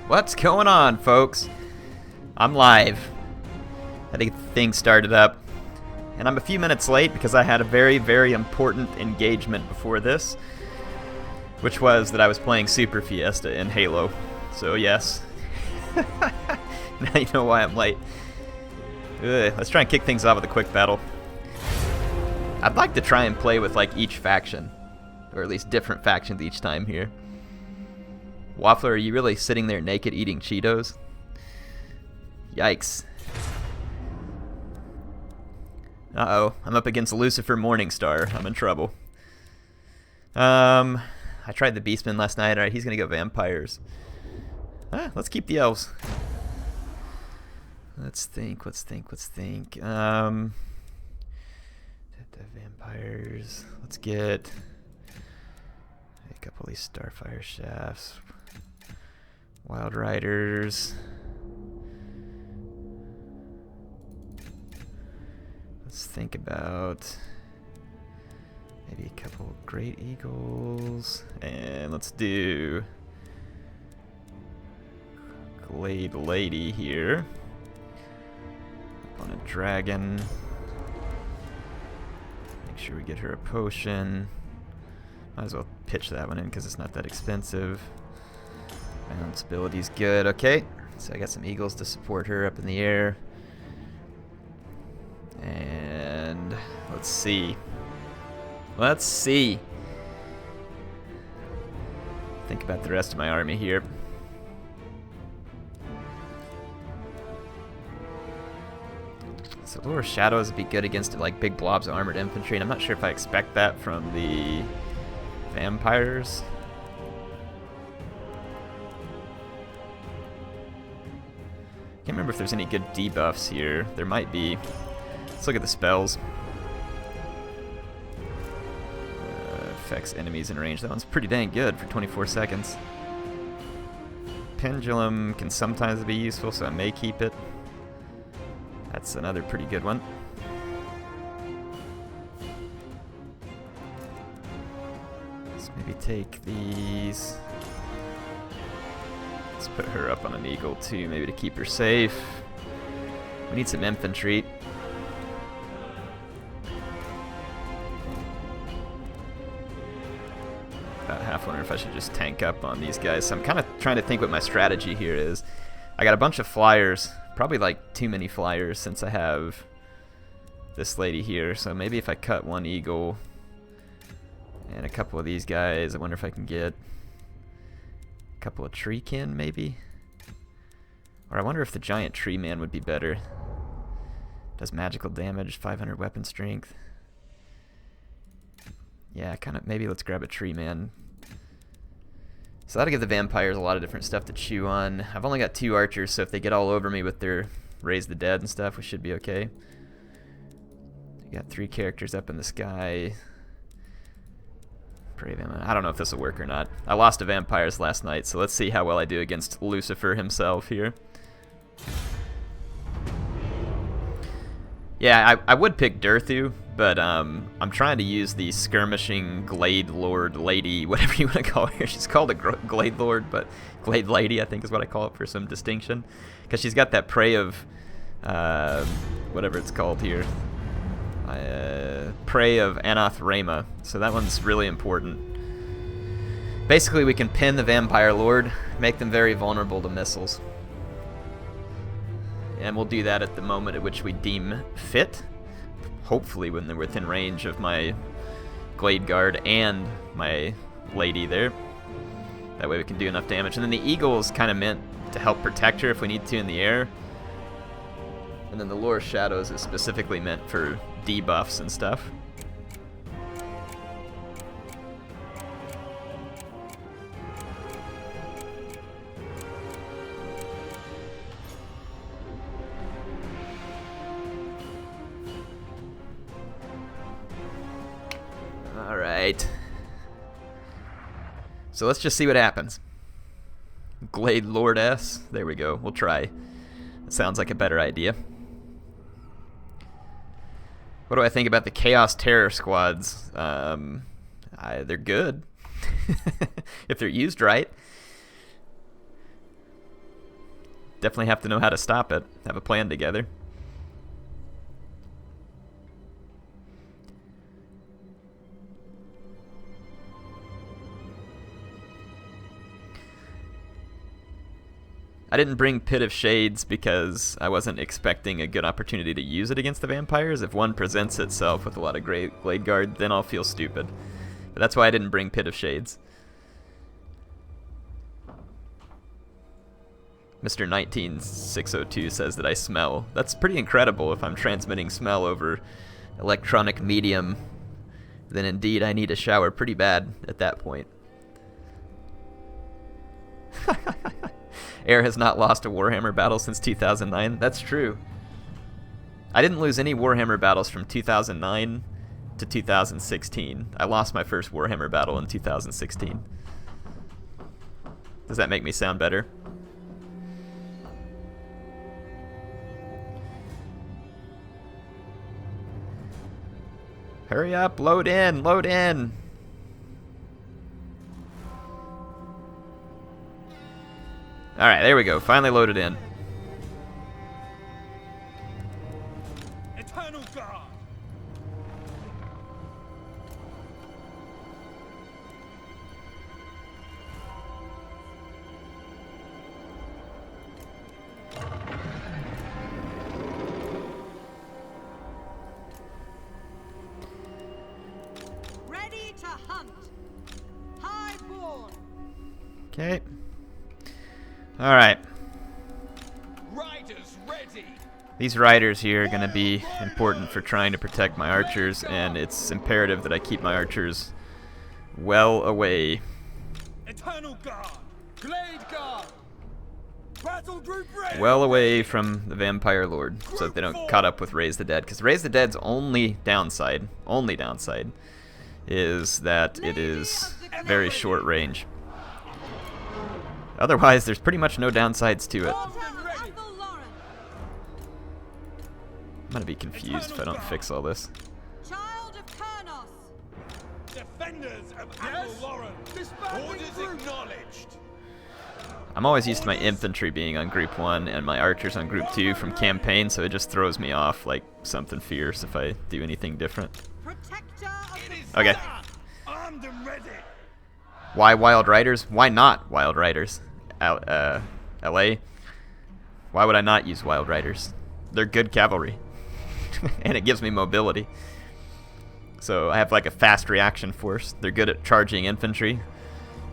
What's going on, folks? I'm live. I think the thing started up. And I'm a few minutes late because I had a very, very important engagement before this, which was that I was playing Super Fiesta in Halo. So yes. Now you know why I'm late. Let's try and kick things off with a quick battle. I'd like to try and play with like each faction, or at least different factions each time here. Waffler, are you really sitting there naked eating Cheetos? Yikes. Uh-oh, I'm up against Lucifer Morningstar. I'm in trouble. I tried the Beastman last night. Alright, he's gonna go vampires. Let's keep the elves. Let's think. The vampires. Let's get a couple of these Starfire Shafts. Wild Riders. Let's think about maybe a couple of Great Eagles. And let's do Glade Lady here. Up on a dragon. Make sure we get her a potion. Might as well pitch that one in because it's not that expensive. Balance ability's good. Okay, so I got some eagles to support her up in the air. And let's see. Think about the rest of my army here. So Lower Shadows would be good against like big blobs of armored infantry, and I'm not sure if I expect that from the vampires. Can't remember if there's any good debuffs here. There might be. Let's look at the spells. Affects enemies in range. That one's pretty dang good for 24 seconds. Pendulum can sometimes be useful, so I may keep it. That's another pretty good one. Let's maybe take these. Let's put her up on an eagle too, maybe to keep her safe. We need some infantry. About half wonder if I should just tank up on these guys. So I'm kind of trying to think what my strategy here is. I got a bunch of flyers, probably like too many flyers since I have this lady here. So maybe if I cut one eagle and a couple of these guys, I wonder if I can get a couple of treekin maybe? Or I wonder if the giant tree man would be better. Does magical damage, 500 weapon strength. Yeah, kind of. Maybe let's grab a tree man. So that'll give the vampires a lot of different stuff to chew on. I've only got 2 archers, so if they get all over me with their raise the dead and stuff, we should be okay. We got 3 characters up in the sky. Brave Emma. I don't know if this will work or not. I lost to vampires last night, so let's see how well I do against Lucifer himself here. Yeah, I would pick Durthu, but I'm trying to use the skirmishing Glade Lord Lady, whatever you want to call her. She's called a Glade Lord, but Glade Lady I think is what I call it for some distinction. Because she's got that prey of, whatever it's called here. Prey of Anath Rama, so that one's really important. Basically, we can pin the Vampire Lord, make them very vulnerable to missiles. And we'll do that at the moment at which we deem fit. Hopefully when they're within range of my Glade Guard and my lady there. That way we can do enough damage. And then the eagle is kind of meant to help protect her if we need to in the air. And then the Lower Shadows is specifically meant for debuffs and stuff. Alright. So let's just see what happens. Glade Lordess. There we go. We'll try. That sounds like a better idea. What do I think about the Chaos Terror squads? They're good. If they're used right. definitely have to know how to stop it. Have a plan together. I didn't bring Pit of Shades because I wasn't expecting a good opportunity to use it against the vampires. If one presents itself with a lot of Glade Guard, then I'll feel stupid. But that's why I didn't bring Pit of Shades. Mr. 19602 says that I smell. That's pretty incredible. If I'm transmitting smell over electronic medium, then indeed I need a shower pretty bad at that point. Air has not lost a Warhammer battle since 2009. That's true. I didn't lose any Warhammer battles from 2009 to 2016. I lost my first Warhammer battle in 2016. Does that make me sound better? Hurry up, load in, load in. Alright, there we go. Finally loaded in. Eternal Guard. Ready to hunt. Highborn. Okay. Alright. Riders ready. These riders here are going to be important for trying to protect my archers, and it's imperative that I keep my archers well away. Eternal Guard. Glade Guard. Battle group ready. Well away from the Vampire Lord, so that they don't caught up with Raise the Dead. Because Raise the Dead's only downside is that it is very short range. Otherwise, there's pretty much no downsides to it. I'm gonna be confused if I don't fix all this. Child of Kurnos. Defenders of Amalgams. Orders acknowledged. I'm always used to my infantry being on group 1 and my archers on group 2 from campaign, so it just throws me off like something fierce if I do anything different. Protector of the Okay. Armed and ready. Why Wild Riders? Why not Wild Riders? LA? Why would I not use Wild Riders? They're good cavalry. And it gives me mobility. So I have like a fast reaction force. They're good at charging infantry.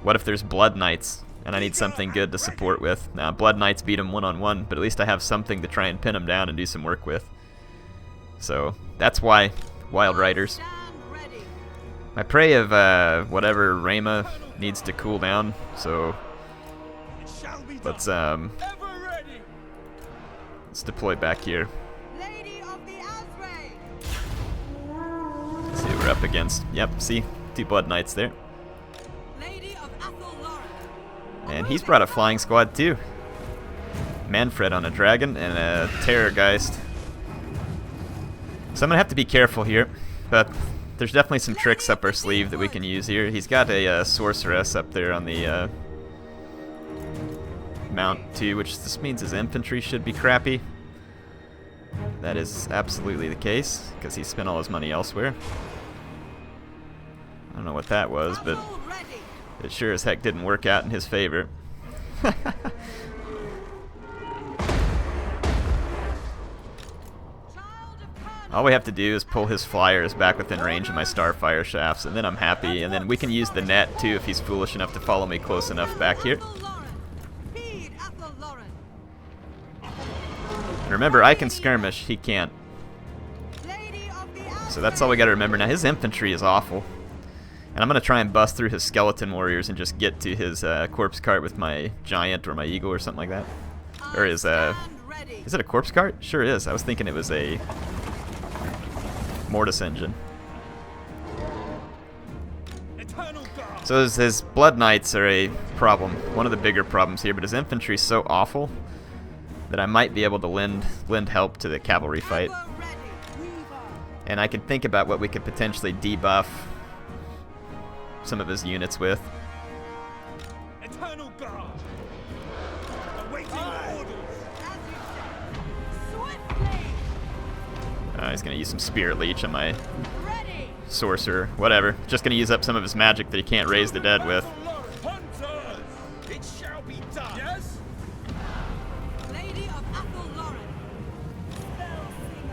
What if there's Blood Knights and I need something good to support with? Now, Blood Knights beat them one-on-one, but at least I have something to try and pin them down and do some work with. So that's why Wild Riders. stand ready. My prey of whatever Rama needs to cool down, so It shall be done. let's Ever ready. deploy back here. Lady of the Azray. See what we're up against. Yep, see? 2 Blood Knights there. Lady of Athelloren. And he's brought a flying squad too. Manfred on a dragon and a Terrorgeist. So I'm gonna have to be careful here, but there's definitely some tricks up our sleeve that we can use here. He's got a sorceress up there on the mount too, which just means his infantry should be crappy. That is absolutely the case, because he spent all his money elsewhere. I don't know what that was, but Battle ready. it sure as heck didn't work out in his favor. Child of Kurnos. All we have to do is pull his flyers back within range of my Starfire shafts, and then I'm happy. And then we can use the net too if he's foolish enough to follow me close enough back here. Athelloren. Feed Athelloren. Remember, I can skirmish, he can't. Lady of the Azray. So that's all we gotta remember. Now, his infantry is awful. And I'm gonna try and bust through his skeleton warriors and just get to his corpse cart with my giant or my eagle or something like that. Or his, Stand ready. is it a corpse cart? Sure is. I was thinking it was a mortis engine. Eternal Guard. So his Blood Knights are a problem, one of the bigger problems here, but his infantry is so awful that I might be able to lend help to the cavalry fight. Ever ready. Weaver. And I can think about what we could potentially debuff some of his units with. Eternal Guard. Awaiting orders. he's going to use some Spirit Leech on my Ready. Sorcerer. Whatever. Just going to use up some of his magic that he can't raise the dead with. Hunters, it shall be done. Yes. Lady of Athelloren. Spellsinger.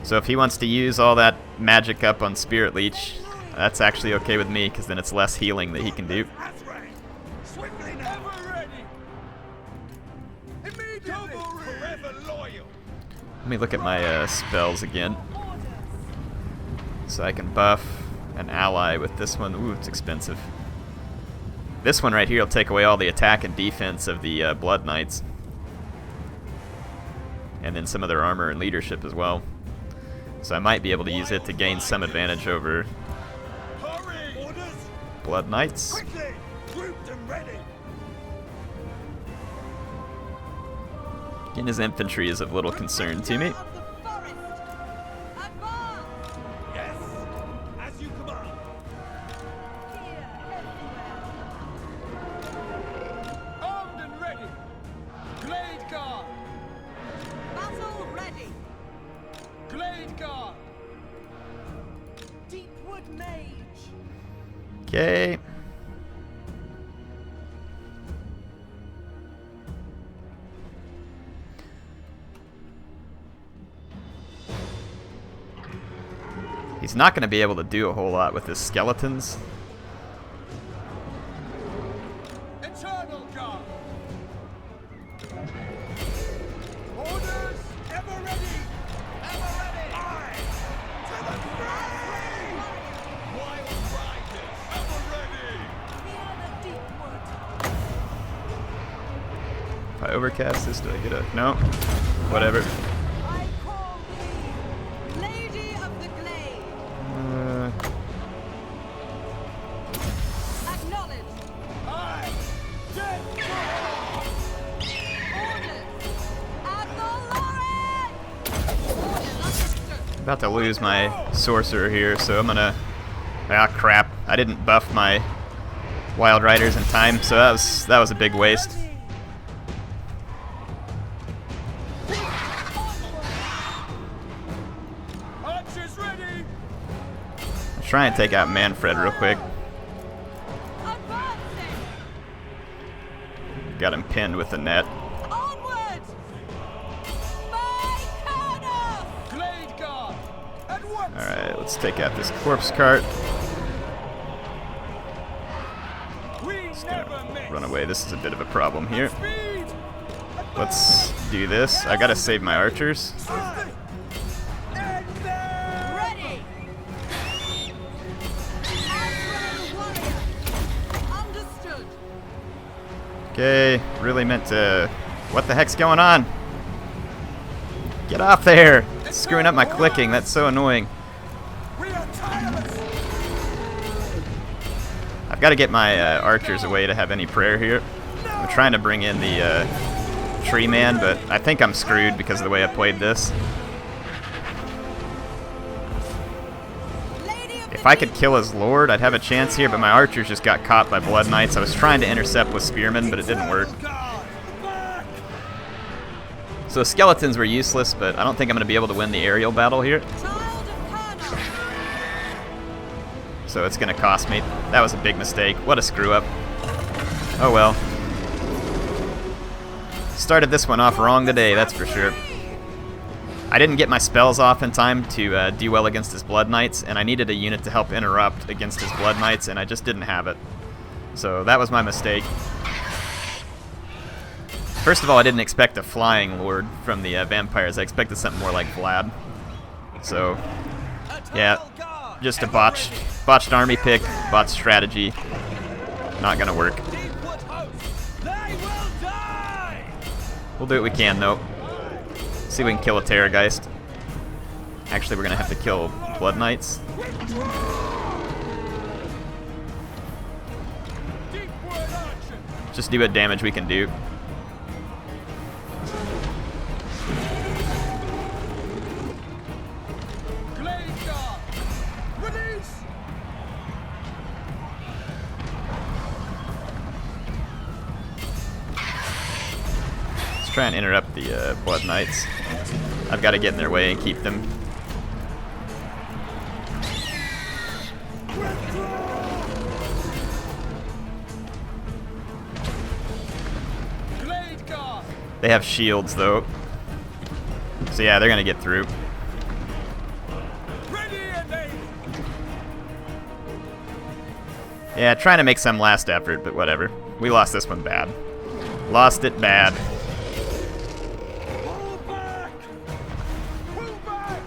So if he wants to use all that magic up on Spirit Leech, that's actually okay with me, because then it's less healing that he can do. Swiftly now. Ever ready. Immediately. Forever loyal. Let me look at my spells again. So I can buff an ally with this one. Ooh, it's expensive. This one right here will take away all the attack and defense of the Blood Knights. And then some of their armor and leadership as well. So I might be able to use it to gain some advantage over Hurry. Orders. Blood Knights. Quickly. Grouped and ready. And his infantry is of little concern to me. Of the forest. Advance. Yes. As you command. Here, everywhere. Armed and ready. Glade guard. Battle ready. Glade guard. Deepwood mage. Okay. He's not going to be able to do a whole lot with his skeletons. Eternal guard. Orders. Ever ready. Ever ready. Aye. To the fray. Wild riders. Ever ready. Fear the Deepwood. If I overcast this, do I get a... No. Whatever. I call thee Lady of the Glade. Acknowledged. Aye. Dead. Orders. Athelloren. Orders understood. About to lose my Sorcerer here, so I'm gonna... Ah, crap. I didn't buff my Wild Riders in time, so that was a big waste. Archers ready. I'll try and take out Manfred real quick. Advancing. Got him pinned with the net. Onward. My colonel. Glade guard. At once. Alright, let's take out this corpse cart. We never miss. Run away. This is a bit of a problem here. Speed. Let's do this. I gotta save my archers. Aye. And there. Ready. Aslan warrior. Understood. Okay, really meant to... What the heck's going on? Get off there! It's screwing up my clicking, that's so annoying. We are tireless. I've got to get my archers away to have any prayer here. I'm trying to bring in the tree man, but I think I'm screwed because of the way I played this. Lady of If I could kill his lord, I'd have a chance here, but my archers just got caught by Blood Knights. I was trying to intercept with spearmen, but it didn't work. Guard. Back. So skeletons were useless, but I don't think I'm going to be able to win the aerial battle here. Child of Colonel. So it's going to cost me. That was a big mistake. What a screw up. Oh well. Started this one off wrong today, that's for sure. I didn't get my spells off in time to do well against his Blood Knights, and I needed a unit to help interrupt against his Blood Knights, and I just didn't have it. So that was my mistake. First of all, I didn't expect a flying lord from the vampires. I expected something more like Vlad. So, yeah, just a botched army pick, botched strategy. Not gonna work. Deepwood host. They will die. We'll do what we can, though. See if we can kill a Terrorgeist. Actually, we're gonna have to kill Blood Knights. Deepwood archer. Just do what damage we can do. Glade guard. Release. Let's try and interrupt the Blood Knights. I've got to get in their way and keep them. Blade guard. They have shields, though. So yeah, they're going to get through. Ready and aim. Yeah, trying to make some last effort, but whatever. We lost this one bad. Lost it bad. Pull back. Pull back.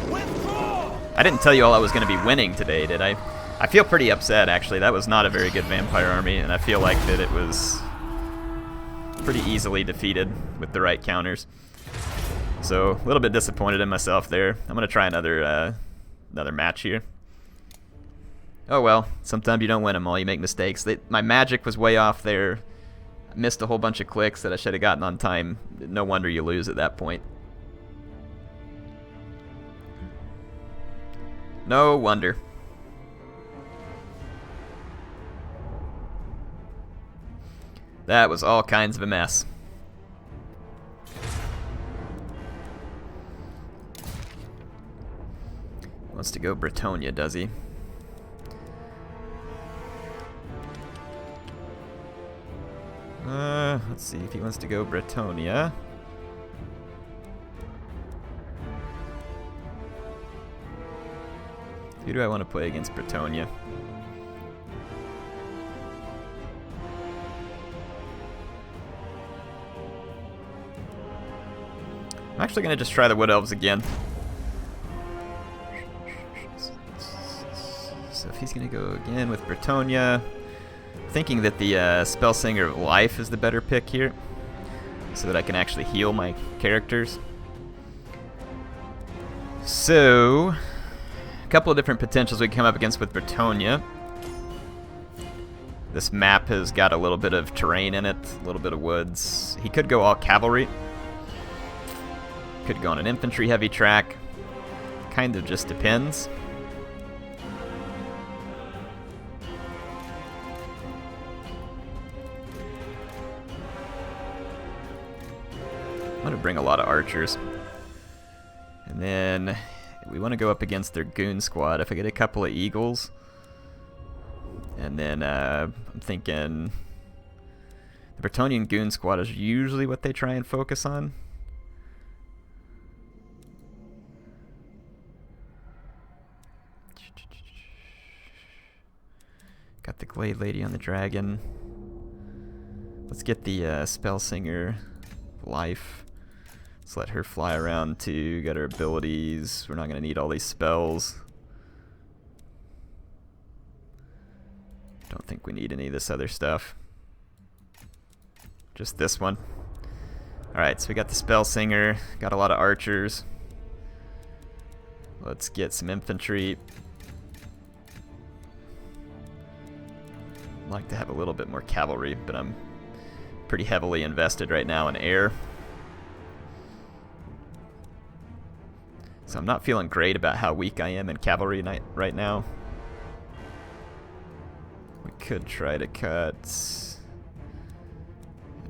Withdraw. I didn't tell you all I was going to be winning today, did I? I feel pretty upset, actually. That was not a very good vampire army, and I feel like that it was pretty easily defeated with the right counters. So, a little bit disappointed in myself there. I'm going to try another match here. Oh well, sometimes you don't win them all, you make mistakes. My magic was way off there. I missed a whole bunch of clicks that I should have gotten on time. No wonder you lose at that point. No wonder. That was all kinds of a mess. Wants to go Bretonia, does he? Let's see if he wants to go Bretonia. Who do I want to play against Bretonia? I'm actually going to just try the Wood Elves again. So if he's going to go again with Bretonia, thinking that the Spellsinger of Life is the better pick here, so that I can actually heal my characters. So, a couple of different potentials we can come up against with Bretonia. This map has got a little bit of terrain in it, a little bit of woods. He could go all cavalry. Could go on an infantry heavy track. Kind of just depends. I'm going to bring a lot of archers. And then we want to go up against their goon squad. If I get a couple of eagles, and then I'm thinking the Bretonian goon squad is usually what they try and focus on. Got the Glade Lady on the dragon. Let's get the Spellsinger Life. Let's let her fly around too. Got her abilities. We're not going to need all these spells. Don't think we need any of this other stuff. Just this one. Alright, so we got the Spellsinger. Got a lot of archers. Let's get some infantry. I'd like to have a little bit more cavalry, but I'm pretty heavily invested right now in air. So I'm not feeling great about how weak I am in cavalry right now. We could try to cut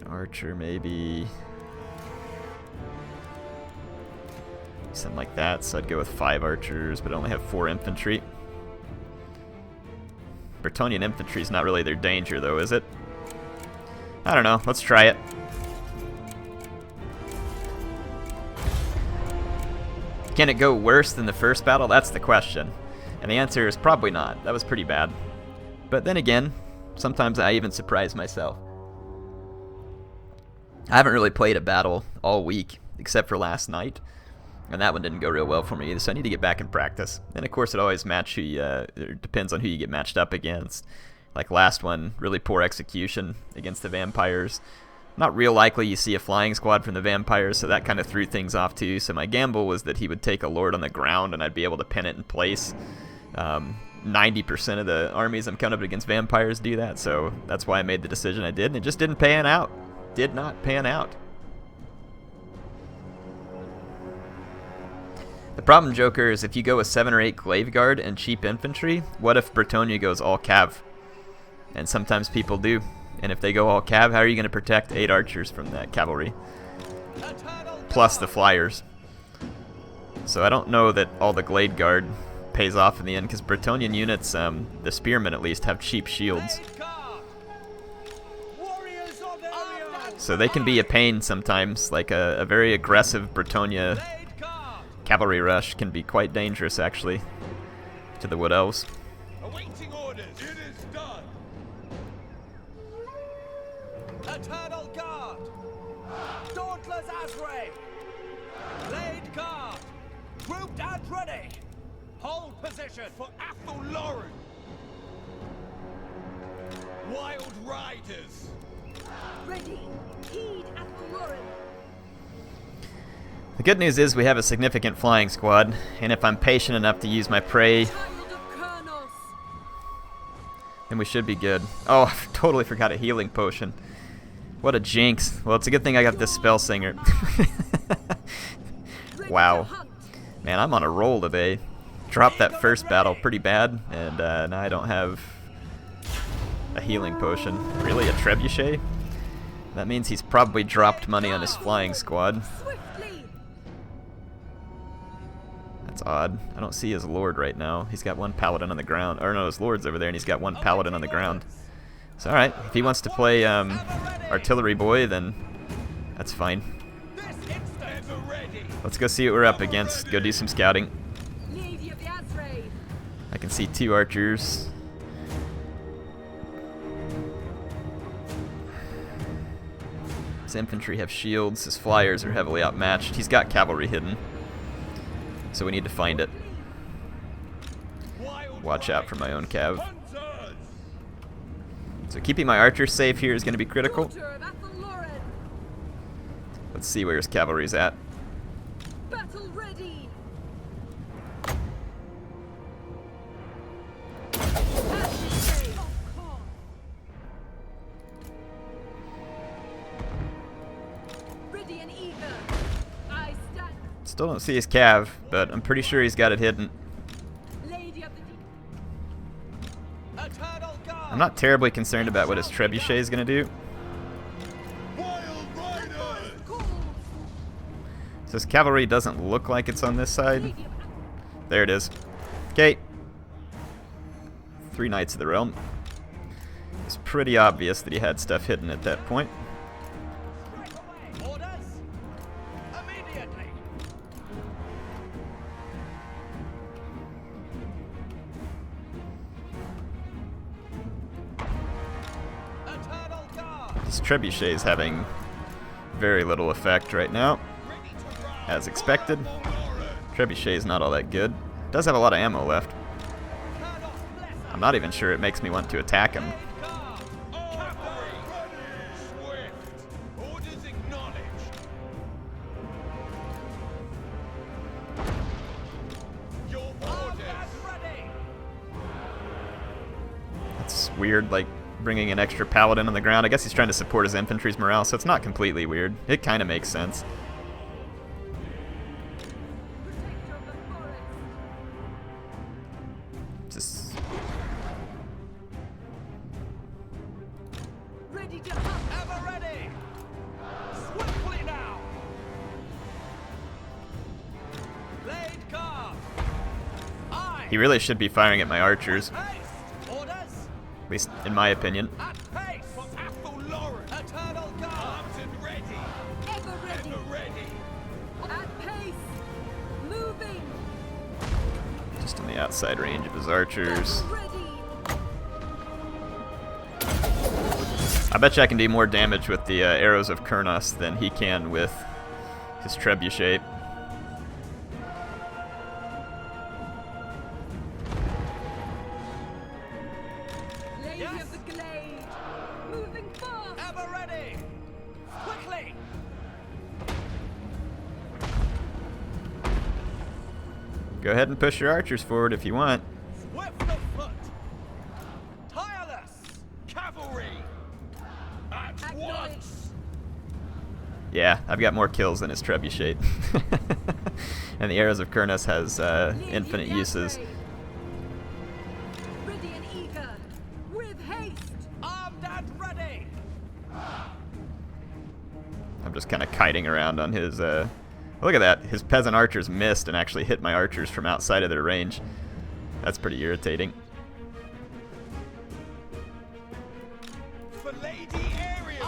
an archer maybe. Something like that, so I'd go with 5 archers, but only have 4 infantry. Bretonian infantry is not really their danger, though, is it? I don't know. Let's try it. Can it go worse than the first battle? That's the question. And the answer is probably not. That was pretty bad. But then again, sometimes I even surprise myself. I haven't really played a battle all week, except for last night. And that one didn't go real well for me either, so I need to get back in practice. And of course, it always it depends on who you get matched up against. Like last one, really poor execution against the vampires. Not real likely you see a flying squad from the vampires, so that kind of threw things off too. So my gamble was that he would take a lord on the ground and I'd be able to pin it in place. 90% of the armies I'm coming up against vampires do that, so that's why I made the decision I did, and it just didn't pan out. Did not pan out. The problem, Joker, is if you go with 7 or 8 glaive guard and cheap infantry, what if Bretonia goes all cav? And sometimes people do. And if they go all cav, how are you going to protect 8 archers from that cavalry? Plus the flyers. So I don't know that all the Glade Guard pays off in the end, because Bretonnian units, the spearmen at least, have cheap shields. So they can be a pain sometimes, like a very aggressive Bretonnia cavalry rush can be quite dangerous, actually, to the Wood Elves. Awaiting orders. It is done. Eternal Guard. Dauntless Azray. Blade Guard. Grouped and ready. Hold position for Athel Lauren. Wild Riders. Ready. Heed Athel Lauren. The good news is we have a significant flying squad, and if I'm patient enough to use my prey, then we should be good. Oh, I totally forgot a healing potion. What a jinx. Well, it's a good thing I got this spell singer. Wow. Man, I'm on a roll today. Dropped that first battle pretty bad, and now I don't have a healing potion. Really, a trebuchet? That means he's probably dropped money on his flying squad. That's odd. I don't see his lord right now. He's got one paladin on the ground. Or no, his lord's over there, and he's got one paladin on the ground. So alright, if he wants to play artillery boy, then that's fine. Let's go see what we're up against. Go do some scouting. I can see 2 archers. His infantry have shields. His flyers are heavily outmatched. He's got cavalry hidden, so we need to find it. Watch out for my own cav. So keeping my archers safe here is going to be critical. Let's see where his cavalry's at. Battle ready. Ready and eager. I stand. Still don't see his cav, but I'm pretty sure he's got it hidden. Lady of the I'm not terribly concerned about what his trebuchet is going to do. So his cavalry doesn't look like it's on this side. There it is. Okay. 3 Knights of the Realm. It's pretty obvious that he had stuff hidden at that point. His trebuchet is having very little effect right now, as expected. Trebuchet is not all that good. Does have a lot of ammo left. I'm not even sure it makes me want to attack him. It's weird, like bringing an extra paladin on the ground. I guess he's trying to support his infantry's morale, so it's not completely weird. It kind of makes sense. Just ready to hunt. Ever ready. Swiftly now. Blade guard. he really should be firing at my archers, Orders. at least in my opinion. At pace for Athel Lauren. Eternal guard. Armed and ready. Ever ready. Ever ready. At pace. Moving. Just in the outside range of his archers. Battle ready. I bet you I can do more damage with the arrows of Kurnos than he can with his trebuchet. Lady Yes. of the glade. Moving fast. Ever ready. Quickly. Go ahead and push your archers forward if you want. Swift of foot. Tireless. Cavalry. At once. Yeah, I've got more kills than his trebuchet. And the arrows of Kurnos has Lady of infinite the uses. Azray. Ready and eager. With haste. Armed and ready. I'm just kind of kiting around on his, look at that. His peasant archers missed and actually hit my archers from outside of their range. That's pretty irritating. For Lady Ariel.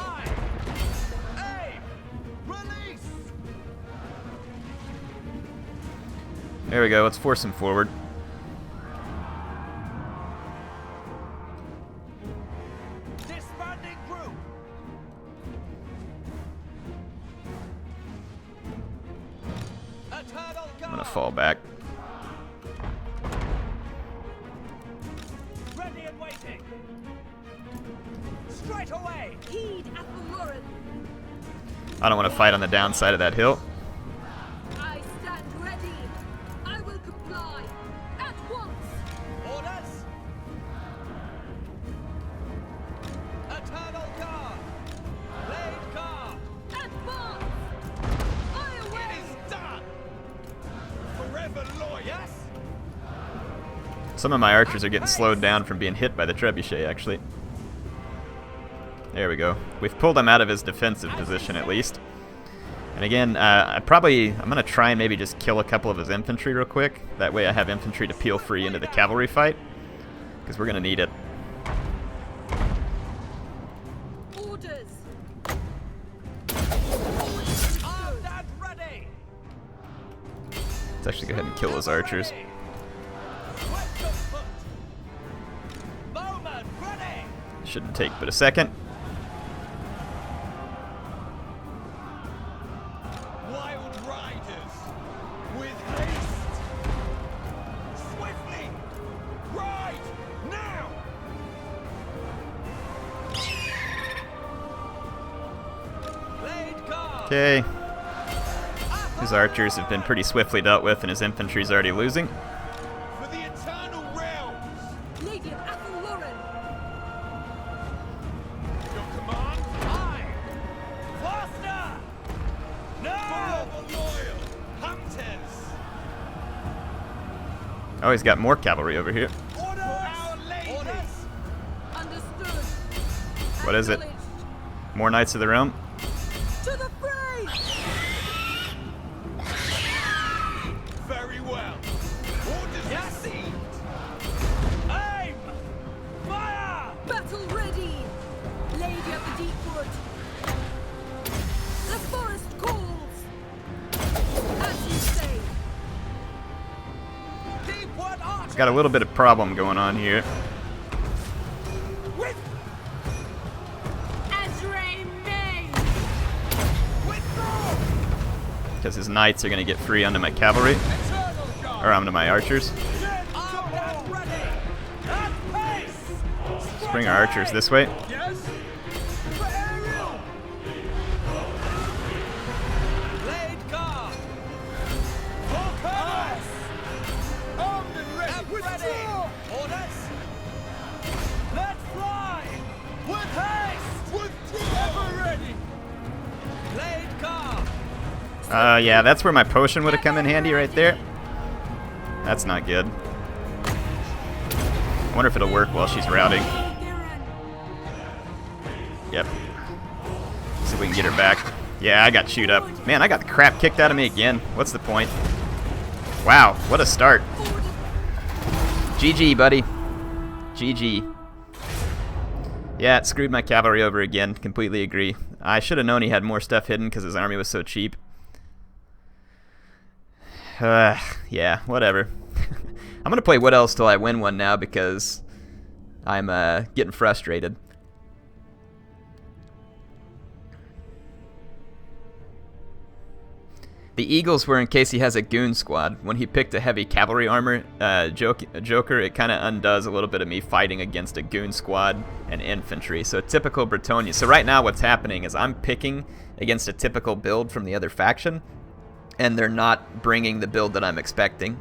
Aim. Release. There we go. Let's force him forward. Disbanding group. Eternal I'm gonna guard. fall back. Ready and waiting. Straight away. Heed Athelloren. I don't want to fight on the downside of that hill. I stand ready. I will comply. At once. Orders. Eternal guard. Laid guard. Advance. I It await. is done. Forever loyal. Yes. Some of my archers are getting slowed down from being hit by the trebuchet, actually. There we go. We've pulled him out of his defensive position, at least. And again, I'm going to try and maybe just kill a couple of his infantry real quick. That way I have infantry to peel free into the cavalry fight. Because we're going to need it. Orders. Armed and ready. Let's actually go ahead and kill those archers. Swift of foot. Bowman ready. Shouldn't take but a second. Wild riders. With haste. Swiftly. Ride now. Laid guard. Okay. His archers have been pretty swiftly dealt with, and his infantry's already losing. For the eternal realms. Lady of Athelloren. Your command. Aye. Faster. No. Forever loyal. Hunters. Oh, he's got more cavalry over here. Orders. Our lady. Orders. Understood. What is it? Acknowledged. More Knights of the Realm. To the fray. Very well. Orders received. Aim. Fire. Battle ready. Lady of the deep wood. The forest calls. As you say. Deep wood archers. Got a little bit of problem going on here. With. As remain. Withdraw. Because his knights are going to get free onto my cavalry. Eternal guard. Or onto my archers. Armed and ready. At pace. Let's bring our archers this way. Yes. For Ariel. Laid guard. For Curtis. Armed and ready. Withdraw. Orders. Let's fly. With haste. Withdraw. Ever ready. Laid guard. Yeah, that's where my potion would have come in handy right there. That's not good. I wonder if it'll work while she's routing. Yep. See if we can get her back. Yeah, I got chewed up. Man, I got the crap kicked out of me again. What's the point? Wow, what a start. GG, buddy. GG. Yeah, it screwed my cavalry over again. Completely agree. I should have known he had more stuff hidden because his army was so cheap. Yeah, whatever. I'm going to play What Else till I win one now because I'm getting frustrated. The Eagles were in case he has a goon squad. When he picked a heavy cavalry armor Joker, it kind of undoes a little bit of me fighting against a goon squad and infantry. So typical Bretonnia. So right now what's happening is I'm picking against a typical build from the other faction, and they're not bringing the build that I'm expecting.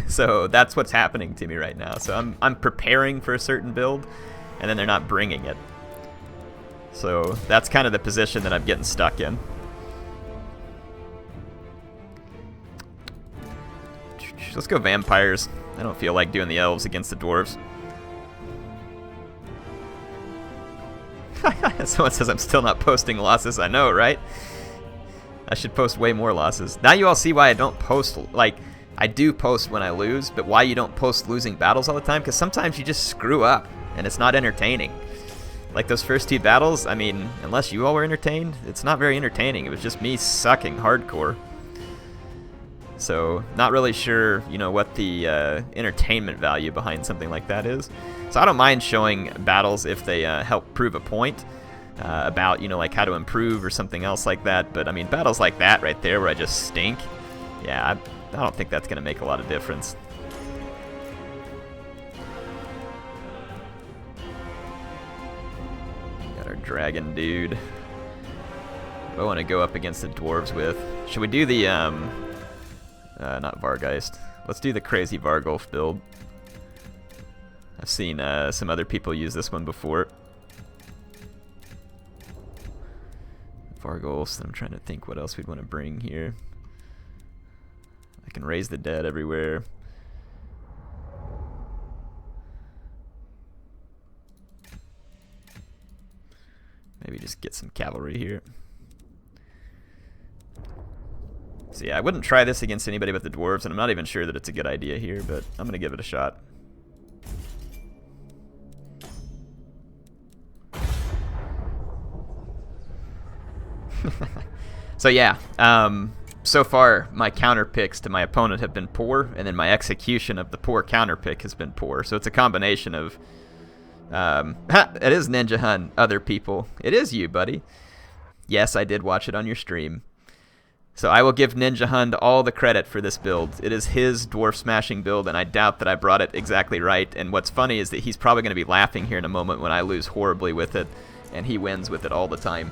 So that's what's happening to me right now. So I'm preparing for a certain build, and then they're not bringing it. So that's kind of the position that I'm getting stuck in. Let's go vampires. I don't feel like doing the elves against the dwarves. Someone says I'm still not posting losses. I know, right? I should post way more losses. Now you all see why I don't post, like, I do post when I lose, but why you don't post losing battles all the time? Because sometimes you just screw up, and it's not entertaining. Like those first 2 battles, I mean, unless you all were entertained, it's not very entertaining. It was just me sucking hardcore. So, not really sure, you know, what the entertainment value behind something like that is. So I don't mind showing battles if they help prove a point about, you know, like how to improve or something else like that. But, I mean, battles like that right there where I just stink, yeah, I don't think that's going to make a lot of difference. Got our dragon dude. Who I want to go up against the dwarves with. Should we do the, not Vargeist. Let's do the crazy Vargulf build. I've seen some other people use this one before. Vargulfs, I'm trying to think what else we'd want to bring here. I can raise the dead everywhere. Maybe just get some cavalry here. So yeah, I wouldn't try this against anybody but the dwarves, and I'm not even sure that it's a good idea here, but I'm going to give it a shot. So yeah, so far my counter picks to my opponent have been poor, and then my execution of the poor counter pick has been poor. So it's a combination of, it is Ninja Hun, other people. It is you, buddy. Yes, I did watch it on your stream. So I will give Ninja Hun all the credit for this build. It is his dwarf smashing build, and I doubt that I brought it exactly right. And what's funny is that he's probably going to be laughing here in a moment when I lose horribly with it, and he wins with it all the time.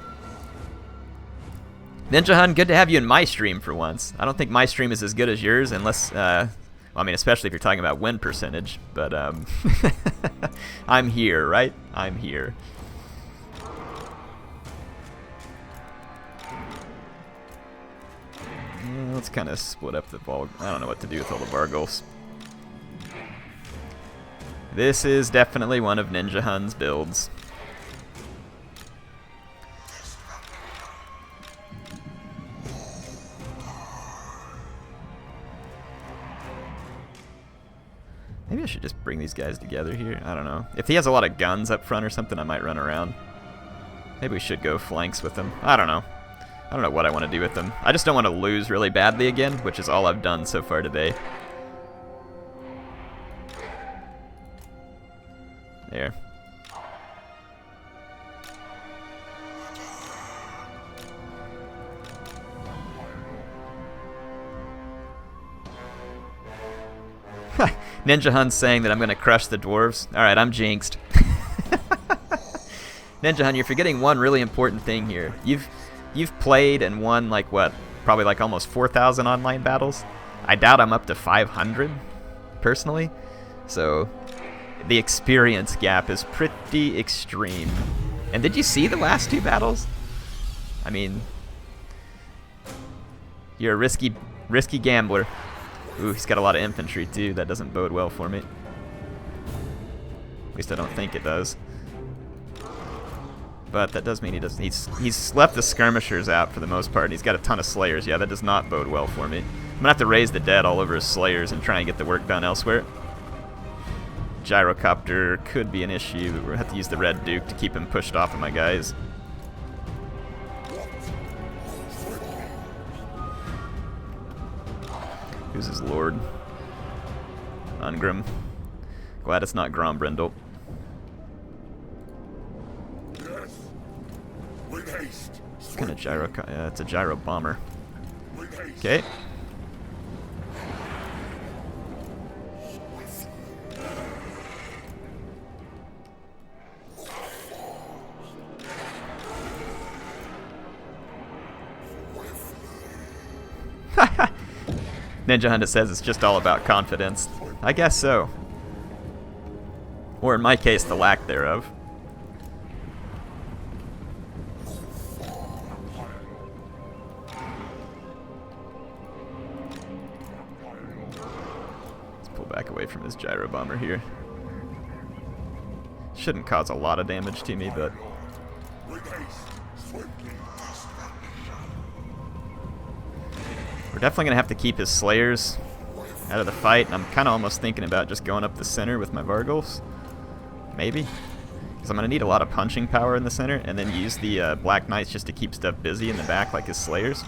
Ninja Hun, good to have you in my stream for once. I don't think my stream is as good as yours, unless, well, I mean, especially if you're talking about win percentage. But I'm here, right? I'm here. Let's kind of split up the ball. I don't know what to do with all the Vargulfs. This is definitely one of Ninja Hun's builds. Maybe I should just bring these guys together here. I don't know. If he has a lot of guns up front or something, I might run around. Maybe we should go flanks with him. I don't know. I don't know what I want to do with them. I just don't want to lose really badly again, which is all I've done so far today. There. Ninja Hun's saying that I'm going to crush the dwarves. Alright, I'm jinxed. Ninja Hun, you're forgetting one really important thing here. You've played and won, like, what? Probably, like, almost 4,000 online battles? I doubt I'm up to 500, personally. So, the experience gap is pretty extreme. And did you see the last 2 battles? I mean, you're a risky gambler. Ooh, he's got a lot of infantry, too. That doesn't bode well for me. At least I don't think it does. But that does mean he's left the skirmishers out for the most part, and he's got a ton of slayers. Yeah, that does not bode well for me. I'm going to have to raise the dead all over his slayers and try and get the work done elsewhere. Gyrocopter could be an issue, but we're going to have to use the Red Duke to keep him pushed off of my guys. Who's his lord? Ungrim. Glad it's not Grombrindle. It's kind of it's a gyro bomber. Okay. Ninja Hunter says it's just all about confidence. I guess so. Or in my case, the lack thereof. Back away from his gyro bomber here. Shouldn't cause a lot of damage to me, but We're definitely going to have to keep his slayers out of the fight, and I'm kind of almost thinking about just going up the center with my Vargals. Maybe. Because I'm going to need a lot of punching power in the center, and then use the Black Knights just to keep stuff busy in the back like his slayers.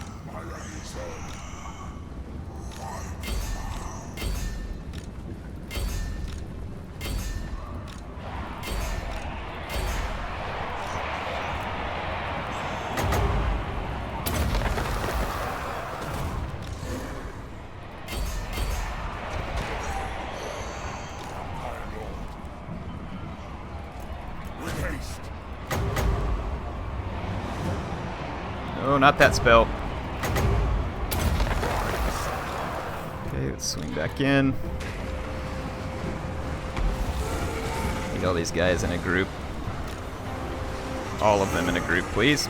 Oh, not that spell. Okay, let's swing back in. Need all these guys in a group. All of them in a group, please.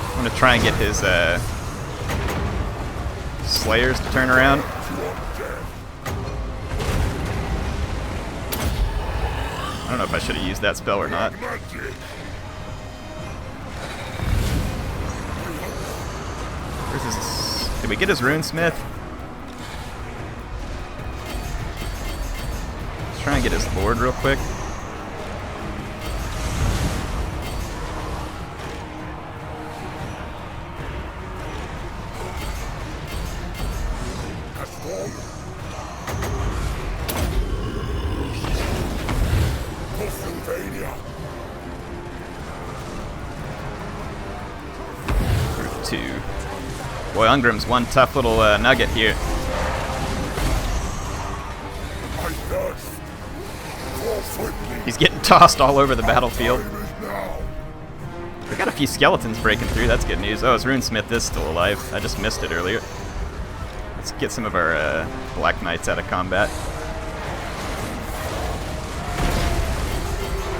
I'm gonna try and get his Slayers to turn around. I don't know if I should have used that spell or not. Where's his... Did we get his Runesmith? Let's try and get his Lord real quick. Boy, Ungrim's one tough little nugget here. He's getting tossed all over the battlefield. We got a few skeletons breaking through. That's good news. Oh, his Runesmith is still alive. I just missed it earlier. Let's get some of our Black Knights out of combat.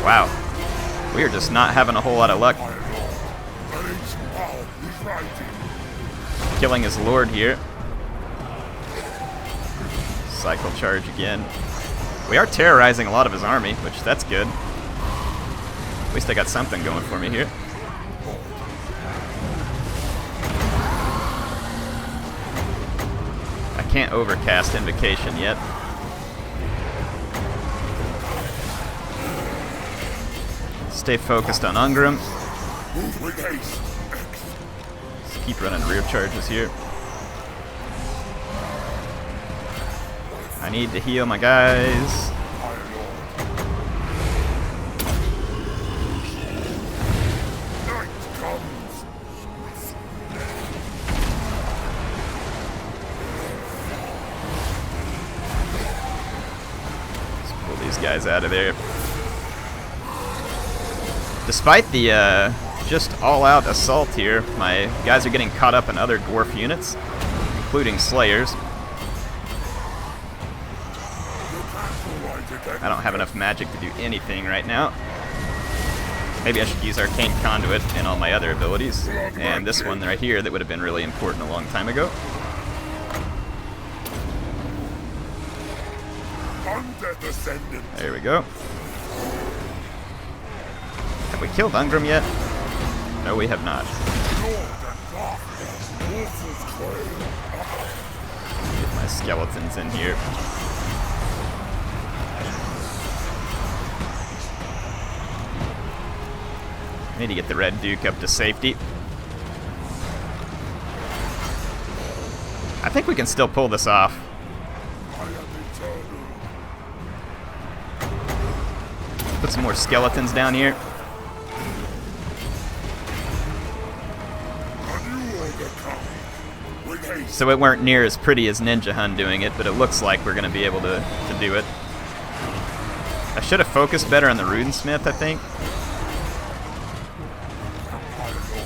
Wow. We are just not having a whole lot of luck. Killing his Lord here. Cycle charge again. We are terrorizing a lot of his army, which that's good. At least I got something going for me here. I can't overcast Invocation yet. Stay focused on Ungrim. Keep running rear charges here. I need to heal my guys. Let's pull these guys out of there. Despite the just all-out assault here, my guys are getting caught up in other dwarf units, including Slayers. I don't have enough magic to do anything right now. Maybe I should use Arcane Conduit and all my other abilities. And this one right here that would have been really important a long time ago. There we go. Have we killed Ungrim yet? No, we have not. Get my skeletons in here. Need to get the Red Duke up to safety. I think we can still pull this off. Put some more skeletons down here. So it weren't near as pretty as Ninja Hun doing it, but it looks like we're going to be able to do it. I should have focused better on the Rudensmith, I think.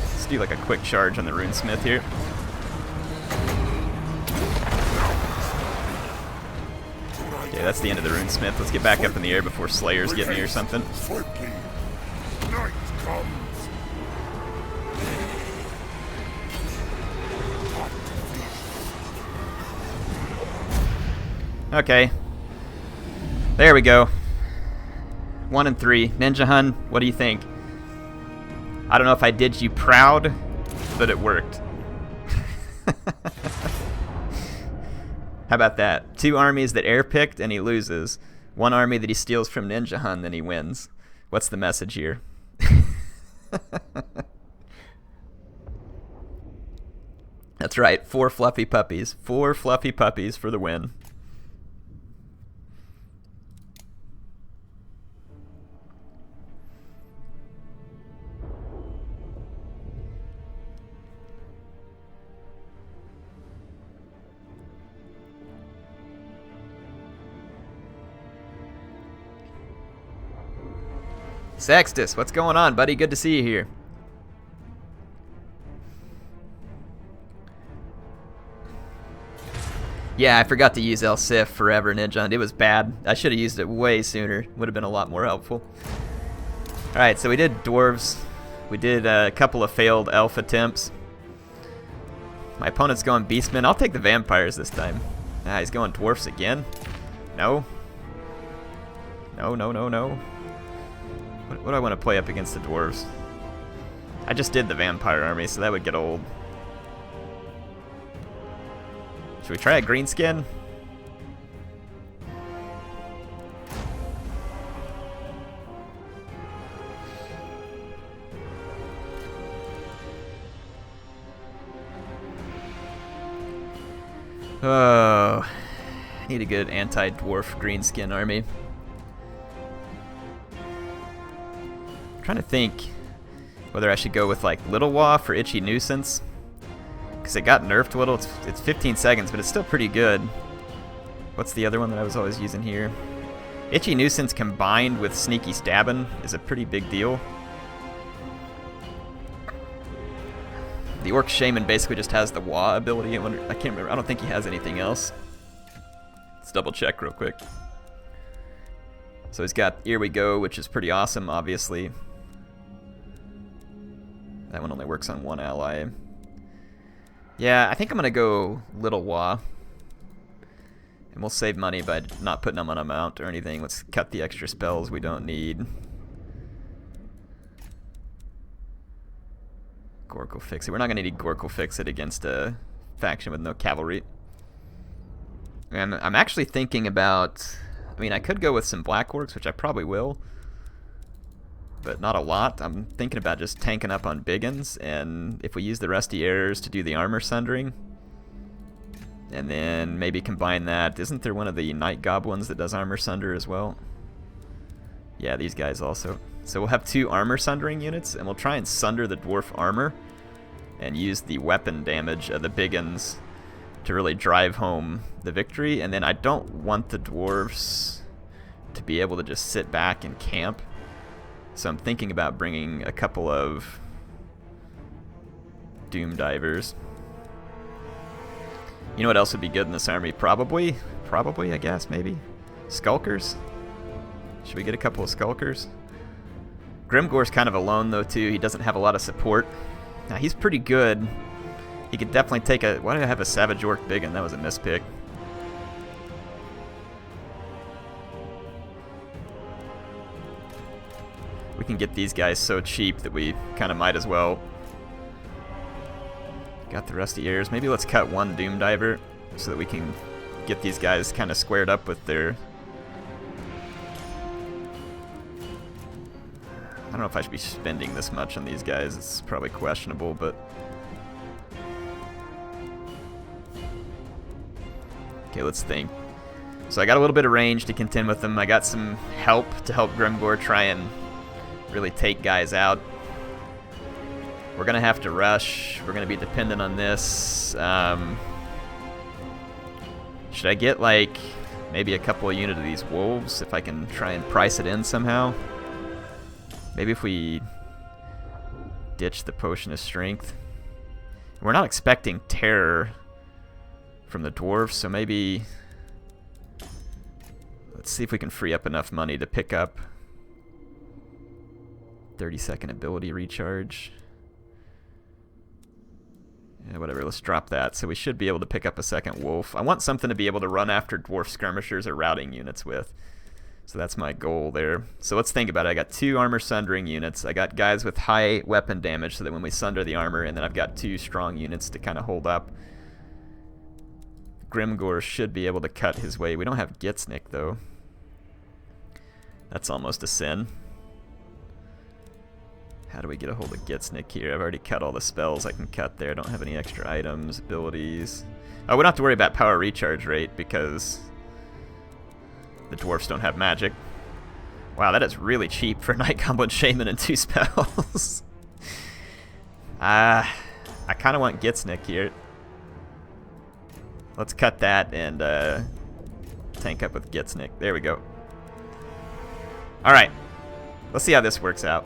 Let's do like a quick charge on the Runesmith here. Okay, that's the end of the Runesmith. Let's get back up in the air before Slayers get me or something. Okay. There we go. 1 and 3. Ninja Hun, what do you think? I don't know if I did you proud, but it worked. How about that? 2 armies that Air picked and he loses. 1 army that he steals from Ninja Hun, then he wins. What's the message here? That's right, 4 fluffy puppies. 4 fluffy puppies for the win. Sextus, what's going on, buddy? Good to see you here. Yeah, I forgot to use El Sif forever, Ninja. It was bad. I should have used it way sooner. Would have been a lot more helpful. Alright, so we did dwarves. We did a couple of failed elf attempts. My opponent's going beastmen. I'll take the vampires this time. Ah, he's going dwarfs again. No. No, no, no, no. What do I want to play up against the dwarves? I just did the vampire army, so that would get old. Should we try a greenskin? Oh, need a good anti-dwarf greenskin army. Trying to think whether I should go with like Little Waff or Itchy Nuisance, because it got nerfed a little. It's 15 seconds, but it's still pretty good. What's the other one that I was always using here? Itchy Nuisance combined with Sneaky Stabbin' is a pretty big deal. The Orc Shaman basically just has the Wah ability. I can't remember. I don't think he has anything else. Let's double check real quick. So he's got Here We Go, which is pretty awesome, obviously. That one only works on 1 ally. Yeah, I think I'm going to go Little Wah. And we'll save money by not putting them on a mount or anything. Let's cut the extra spells we don't need. Gork will fix it. We're not going to need Gork will fix it against a faction with no cavalry. And I'm actually thinking about... I mean, I could go with some Black Orcs, which I probably will. But not a lot. I'm thinking about just tanking up on Biggins, and if we use the Rusty Arrows to do the armor sundering, and then maybe combine that. Isn't there one of the Night Goblins that does armor sunder as well? Yeah, these guys also. So we'll have 2 armor sundering units, and we'll try and sunder the dwarf armor, and use the weapon damage of the Biggins to really drive home the victory. And then I don't want the dwarves to be able to just sit back and camp. So I'm thinking about bringing a couple of Doom Divers. You know what else would be good in this army? Probably, I guess, maybe. Skulkers? Should we get a couple of Skulkers? Grimgore's kind of alone, though, too. He doesn't have a lot of support. Now, he's pretty good. He could definitely take a... Why did I have a Savage Orc Biggin? That was a mispick. We can get these guys so cheap that we kind of might as well. Got the Rusty Arrows. Maybe let's cut 1 Doom Diver so that we can get these guys kind of squared up with their... I don't know if I should be spending this much on these guys. It's probably questionable, but... Okay, let's think. So I got a little bit of range to contend with them. I got some help to help Grimgore try and really take guys out. We're going to have to rush. We're going to be dependent on this. Should I get, like, maybe a couple of units of these wolves if I can try and price it in somehow? Maybe if we ditch the Potion of Strength. We're not expecting terror from the dwarves, so maybe... Let's see if we can free up enough money to pick up 30-second ability recharge. Yeah, whatever, let's drop that. So we should be able to pick up a second wolf. I want something to be able to run after dwarf skirmishers or routing units with. So that's my goal there. So let's think about it. I got 2 armor sundering units. I got guys with high weapon damage so that when we sunder the armor, and then I've got 2 strong units to kind of hold up. Grimgor should be able to cut his way. We don't have Gitsnik though. That's almost a sin. How do we get a hold of Gitsnik here? I've already cut all the spells I can cut there. Don't have any extra items, abilities. Oh, we don't have to worry about power recharge rate because the dwarfs don't have magic. Wow, that is really cheap for Night Goblin Shaman and 2 spells. I kind of want Gitsnik here. Let's cut that and tank up with Gitsnik. There we go. Alright, let's see how this works out.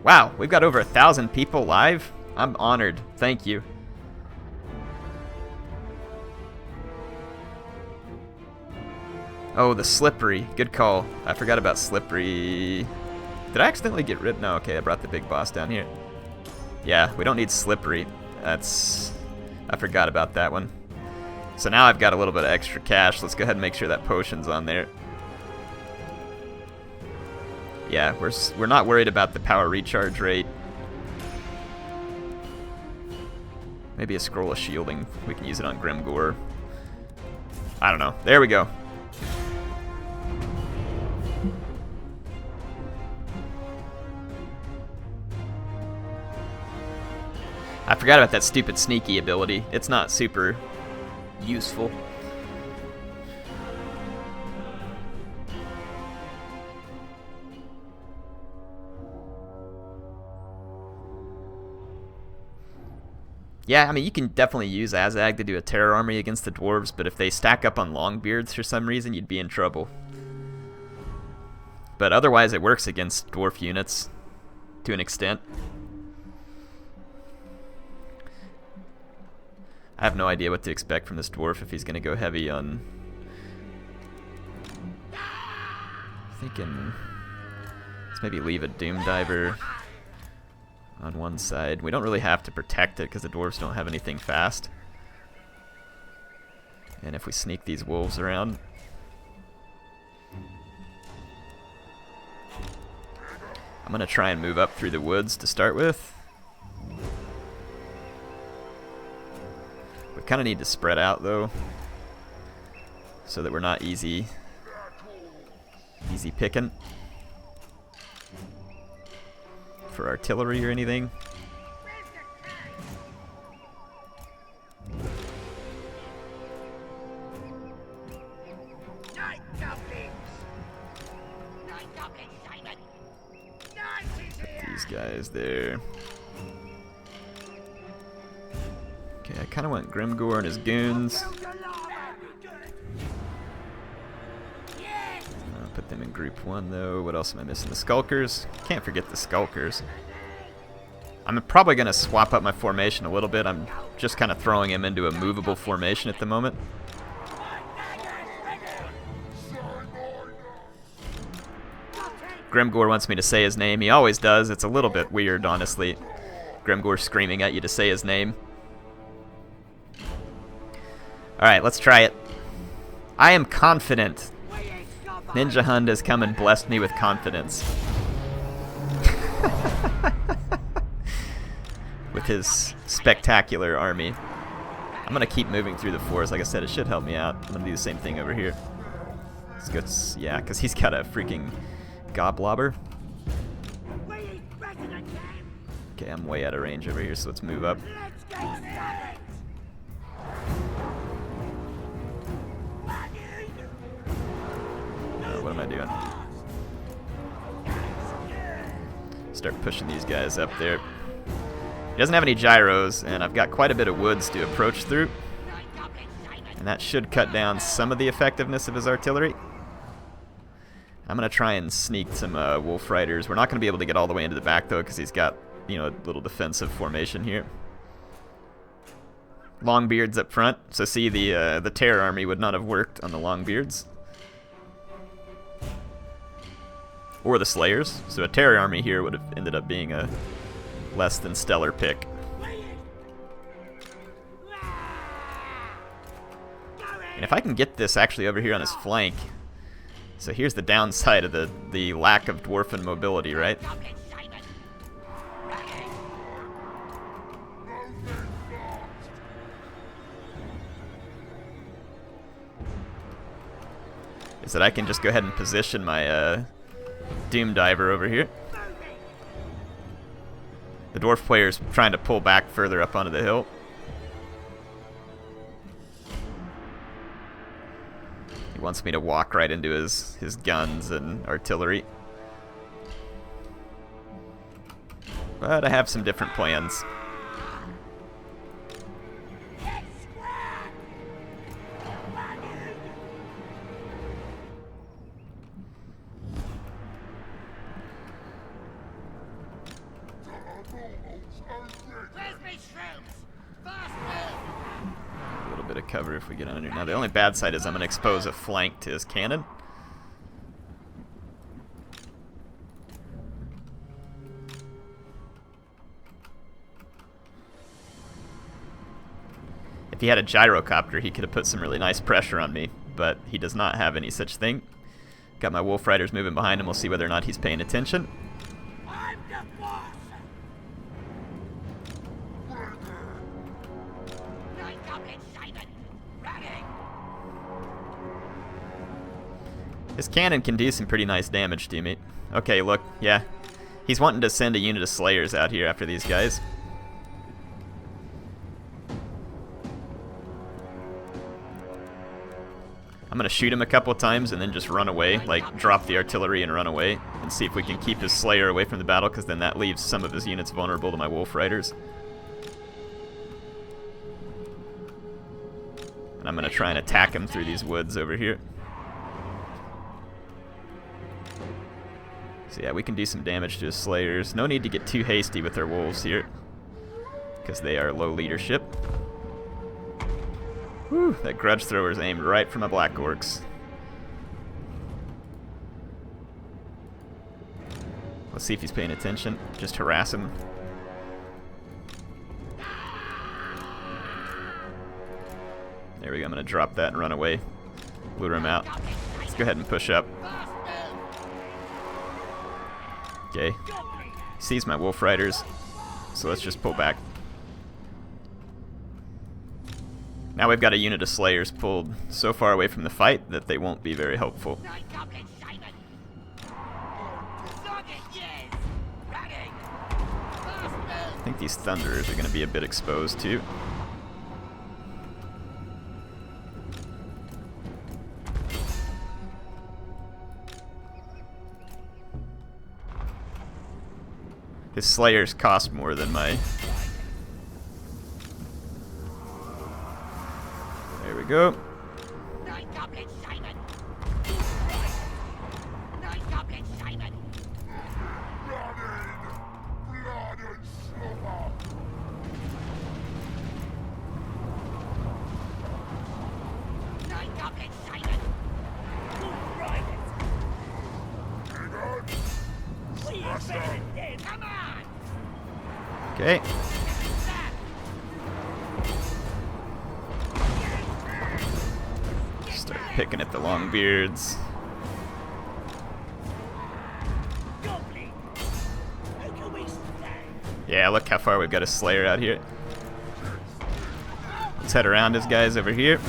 Wow, we've got over 1,000 people live. I'm honored. Thank you. Oh, the slippery. Good call. I forgot about slippery. Did I accidentally get rid? No, okay, I brought the big boss down here. Yeah, we don't need slippery. That's... I forgot about that one. So now I've got a little bit of extra cash. Let's go ahead and make sure that potion's on there. Yeah, we're not worried about the power recharge rate. Maybe a scroll of shielding. We can use it on Grimgor. I don't know. There we go. I forgot about that stupid sneaky ability. It's not super useful. Yeah, I mean, you can definitely use Azag to do a terror army against the dwarves, but if they stack up on Longbeards for some reason, you'd be in trouble. But otherwise, it works against dwarf units to an extent. I have no idea what to expect from this dwarf if he's going to go heavy on... Thinking... Let's maybe leave a Doom Diver on one side. We don't really have to protect it because the dwarves don't have anything fast. And if we sneak these wolves around... I'm going to try and move up through the woods to start with. We kind of need to spread out though, so that we're not easy picking for artillery or anything. Put these guys there. Okay, I kind of want Grimgor and his goons. I'll put them in group 1 though. What else am I missing? The Skulkers. Can't forget the Skulkers. I'm probably going to swap up my formation a little bit. I'm just kind of throwing him into a movable formation at the moment. Grimgor wants me to say his name. He always does. It's a little bit weird, honestly. Grimgor screaming at you to say his name. Alright, let's try it. I am confident. Ninja Hund has come and blessed me with confidence. With his spectacular army. I'm going to keep moving through the forest. Like I said, it should help me out. I'm going to do the same thing over here. Let's go, yeah, because he's got a freaking goblobber. Okay, I'm way out of range over here, so let's move up. What am I doing? Start pushing these guys up there. He doesn't have any gyros, and I've got quite a bit of woods to approach through. And that should cut down some of the effectiveness of his artillery. I'm going to try and sneak some wolf riders. We're not going to be able to get all the way into the back, though, because he's got, you know, a little defensive formation here. Longbeards up front. So see, the terror army would not have worked on the Longbeards. Or the Slayers. So a terror army here would have ended up being a less than stellar pick. And if I can get this actually over here on his flank... So here's the downside of the lack of dwarfen mobility, right? Is that I can just go ahead and position my Doom Diver over here. The dwarf player's trying to pull back further up onto the hill. He wants me to walk right into his guns and artillery. But I have some different plans. A little bit of cover if we get under. Now the only bad side is I'm going to expose a flank to his cannon. If he had a gyrocopter, he could have put some really nice pressure on me, but he does not have any such thing. Got my Wolf Riders moving behind him. We'll see whether or not he's paying attention. I'm the boss. His cannon can do some pretty nice damage to me. Okay, look, yeah. He's wanting to send a unit of Slayers out here after these guys. I'm going to shoot him a couple of times and then just run away, like drop the artillery and run away, and see if we can keep his Slayer away from the battle, because then that leaves some of his units vulnerable to my Wolf Riders. And I'm going to try and attack him through these woods over here. So yeah, we can do some damage to his Slayers. No need to get too hasty with our wolves here, because they are low leadership. Whew, that grudge thrower is aimed right for my Black Orcs. Let's see if he's paying attention. Just harass him. There we go, I'm going to drop that and run away. Lure him out. Let's go ahead and push up. Okay. He sees my Wolf Riders, so let's just pull back. Now we've got a unit of Slayers pulled so far away from the fight that they won't be very helpful. I think these Thunderers are going to be a bit exposed too. His Slayers cost more than my... There we go. Okay. Start picking at the Longbeards. Yeah, look how far we've got a Slayer out here. Let's head around his guys over here.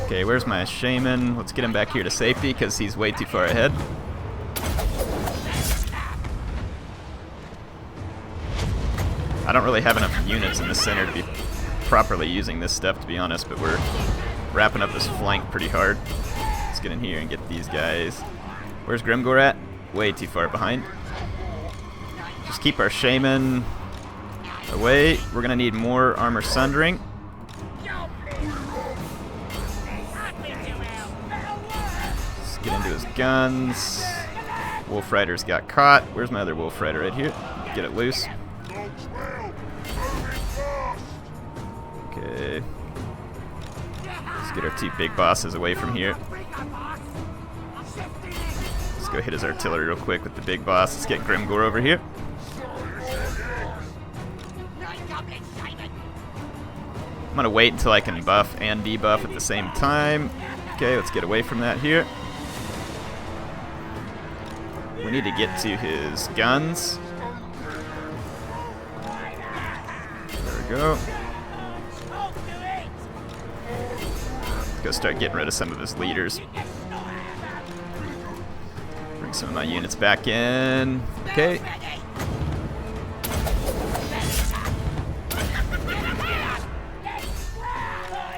Okay, where's my Shaman? Let's get him back here to safety because he's way too far ahead. I don't really have enough units in the center to be properly using this stuff, to be honest, but we're wrapping up this flank pretty hard. Let's get in here and get these guys. Where's Grimgor at? Way too far behind. Just keep our Shaman away. We're going to need more Armor Sundering. Let's get into his guns. Wolf Rider's got caught. Where's my other Wolf Rider? Right here. Get it loose. Okay. Let's get our two big bosses away from here. Let's go hit his artillery real quick with the big boss. Let's get Grimgor over here. I'm gonna wait until I can buff and debuff at the same time. Okay, let's get away from that here. We need to get to his guns. There we go. Let's go start getting rid of some of his leaders. Bring some of my units back in. Okay.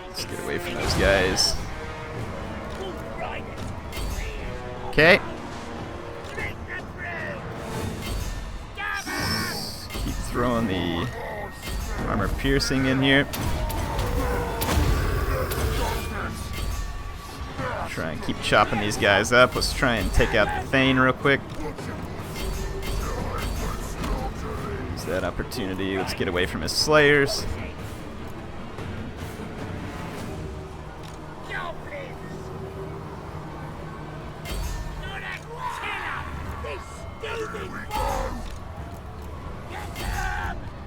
Let's get away from those guys. Okay. Keep throwing the armor piercing in here. Try and keep chopping these guys up. Let's try and take out the Thane real quick. Use that opportunity. Let's get away from his Slayers.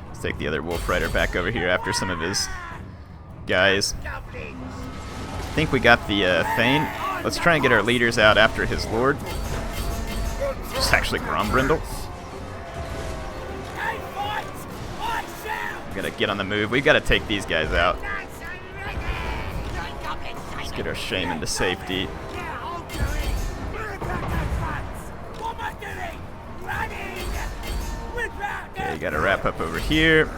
Let's take the other Wolf Rider back over here after some of his guys. I think we got the Thane. Let's try and get our leaders out after his lord. It's actually Grombrindle. We gotta get on the move. We've gotta take these guys out. Let's get our Shaman to safety. Okay, gotta wrap up over here.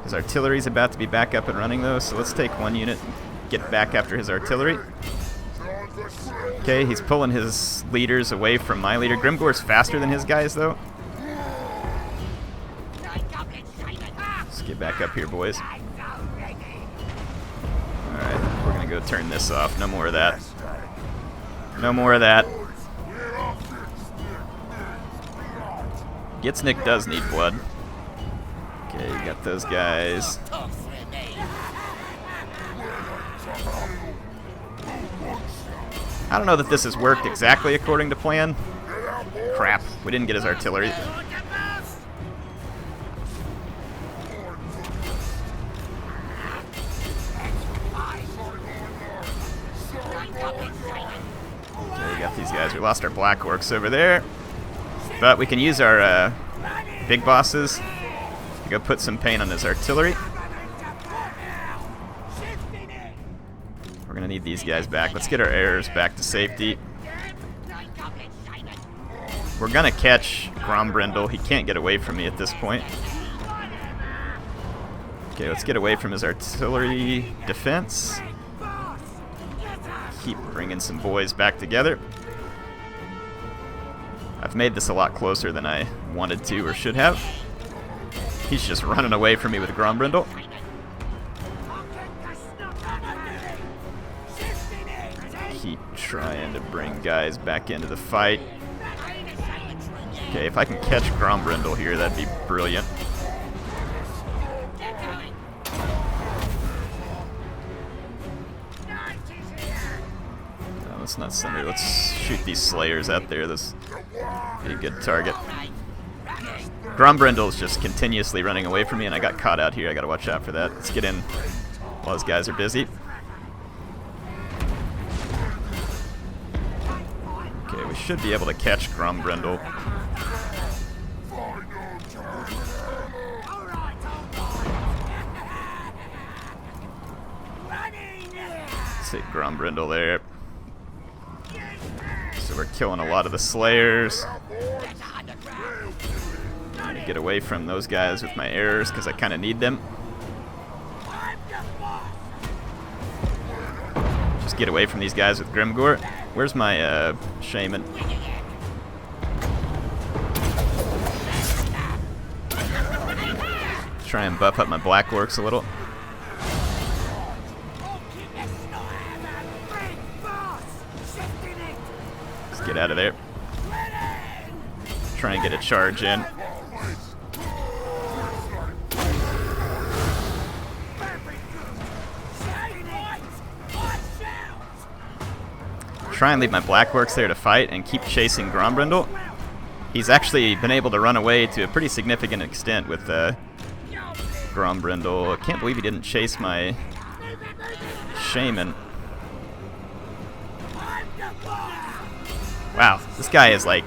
His artillery's about to be back up and running though, so let's take one unit and get back after his artillery. Okay, he's pulling his leaders away from my leader. Grimgor's faster than his guys though. Let's get back up here, boys. Alright, we're gonna go turn this off. No more of that. No more of that. Gitsnick does need blood. Okay, you got those guys. I don't know that this has worked exactly according to plan. Crap, we didn't get his artillery. Okay, we got these guys. We lost our Black Orcs over there. But we can use our big bosses to go put some pain on his artillery. We're going to need these guys back. Let's get our arrows back to safety. We're going to catch Grombrindle. He can't get away from me at this point. Okay, let's get away from his artillery defense. Keep bringing some boys back together. I've made this a lot closer than I wanted to or should have. He's just running away from me with Grombrindle. Keep trying to bring guys back into the fight. Okay, if I can catch Grombrindle here, that'd be brilliant. No, let's not send her. Let's shoot these Slayers out there. This be a good target. Grombrindle is just continuously running away from me, and I got caught out here. I gotta watch out for that. Let's get in while those guys are busy. Okay, we should be able to catch Grombrindle. Let's hit Grombrindle there. So we're killing a lot of the Slayers. I'm gonna get away from those guys with my arrows because I kind of need them. Just get away from these guys with Grimgor. Where's my Shaman? Try and buff up my Black Orcs a little. Let's get out of there. Try and get a charge in. Try and leave my Black Orcs there to fight and keep chasing Grombrindle. He's actually been able to run away to a pretty significant extent with Grombrindle. I can't believe he didn't chase my shaman. Wow, this guy is like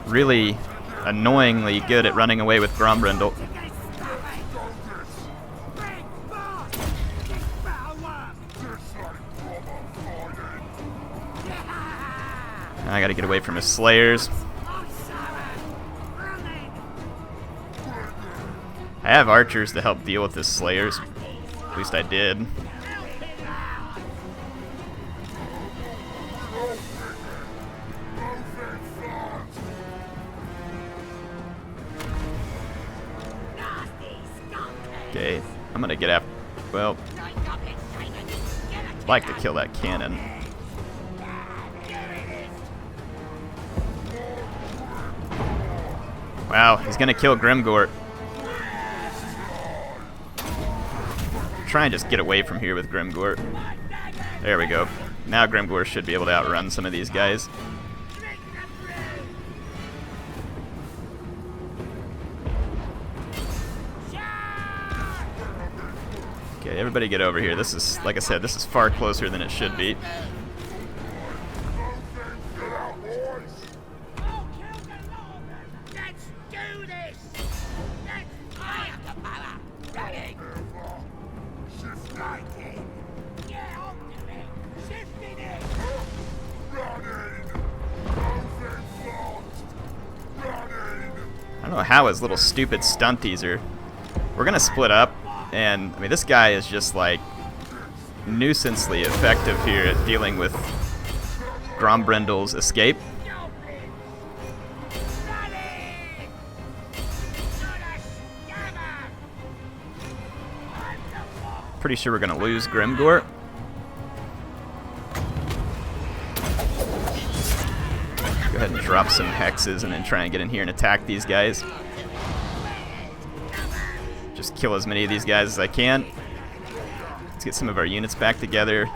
really annoyingly good at running away with Grombrindle. I gotta get away from his slayers. I have archers to help deal with his slayers. At least I did. Okay, I'm gonna get after. Well, I'd like to kill that cannon. Wow, he's gonna kill Grimgor. Try and just get away from here with Grimgor. There we go. Now Grimgor should be able to outrun some of these guys. Okay, everybody get over here. This is, like I said, this is far closer than it should be. I don't know how his little stupid stunties are. We're gonna split up, and I mean this guy is just like nuisancely effective here at dealing with Grombrindle's escape. Pretty sure we're gonna lose Grimgor. Go ahead and drop some hexes and then try and get in here and attack these guys. Just kill as many of these guys as I can. Let's get some of our units back together.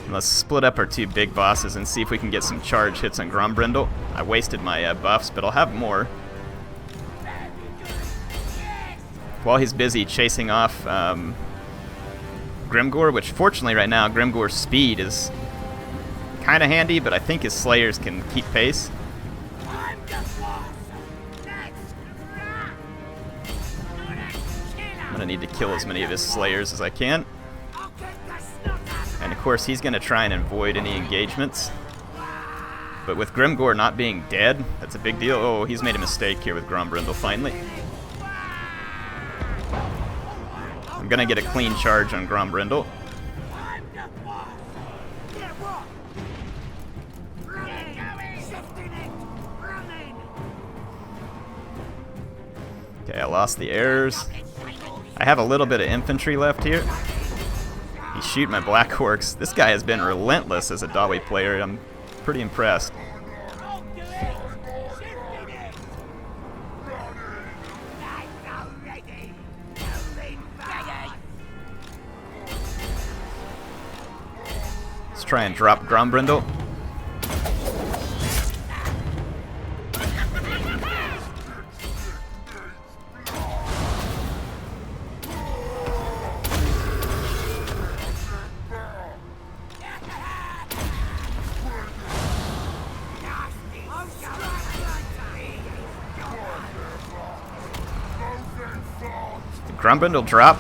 And let's split up our two big bosses and see if we can get some charge hits on Grombrindle. I wasted my buffs, but I'll have more. While he's busy chasing off Grimgor, which fortunately right now Grimgor's speed is kind of handy, but I think his slayers can keep pace. I'm gonna need to kill as many of his slayers as I can. And of course he's gonna try and avoid any engagements. But with Grimgor not being dead, that's a big deal. Oh, he's made a mistake here with Grombrindle finally. I'm gonna get a clean charge on Grombrindle. Okay, I lost the arrows. I have a little bit of infantry left here. He's shooting my Black Orcs. This guy has been relentless as a Dawi player. I'm pretty impressed. Let's try and drop Grombrindle. Grombrindle drop?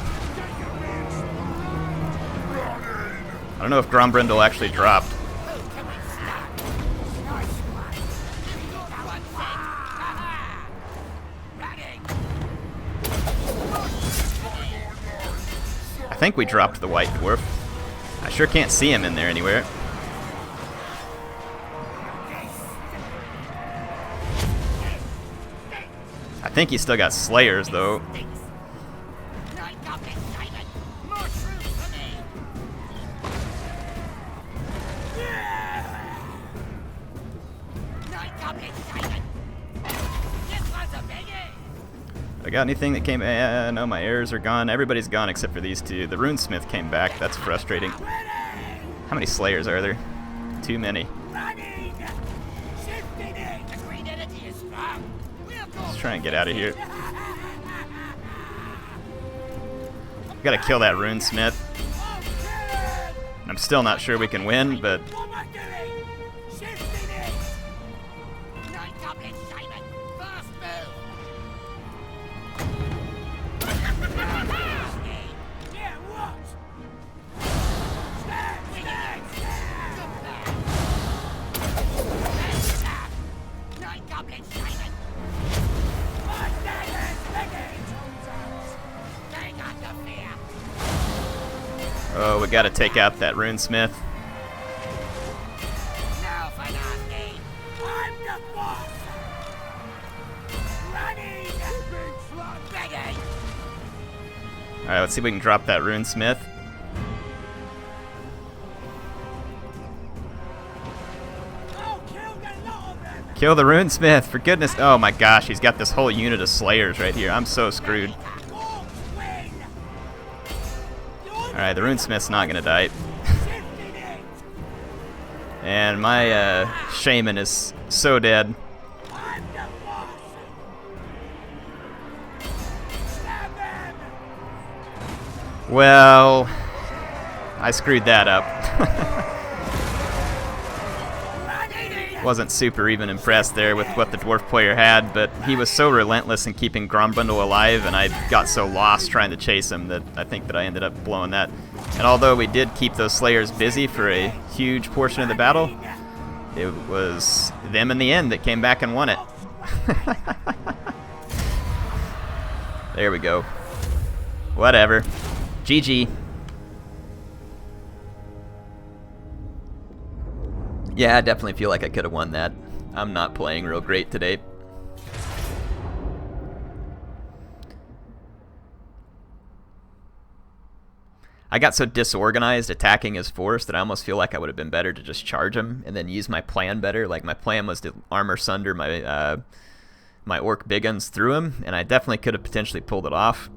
I don't know if Grombrindle actually dropped. I think we dropped the White Dwarf. I sure can't see him in there anywhere. I think he's still got Slayers though. I got anything that came? No, my arrows are gone. Everybody's gone except for these two. The Runesmith came back. That's frustrating. How many Slayers are there? Too many. Let's try and get out of here. gotta kill that runesmith. I'm still not sure we can win, but oh, we gotta take out that runesmith. Alright, let's see if we can drop that runesmith. Kill the runesmith, for goodness. Oh my gosh, he's got this whole unit of slayers right here. I'm so screwed. Alright, the runesmith's not gonna die. And my shaman is so dead. Well, I screwed that up. Wasn't super even impressed there with what the dwarf player had, but he was so relentless in keeping Grombundle alive, and I got so lost trying to chase him that I think that I ended up blowing that. And although we did keep those slayers busy for a huge portion of the battle, it was them in the end that came back and won it. There we go. Whatever. GG. Yeah, I definitely feel like I could have won that. I'm not playing real great today. I got so disorganized attacking his force that I almost feel like I would have been better to just charge him and then use my plan better. Like, my plan was to armor sunder my my orc big guns through him, and I definitely could have potentially pulled it off.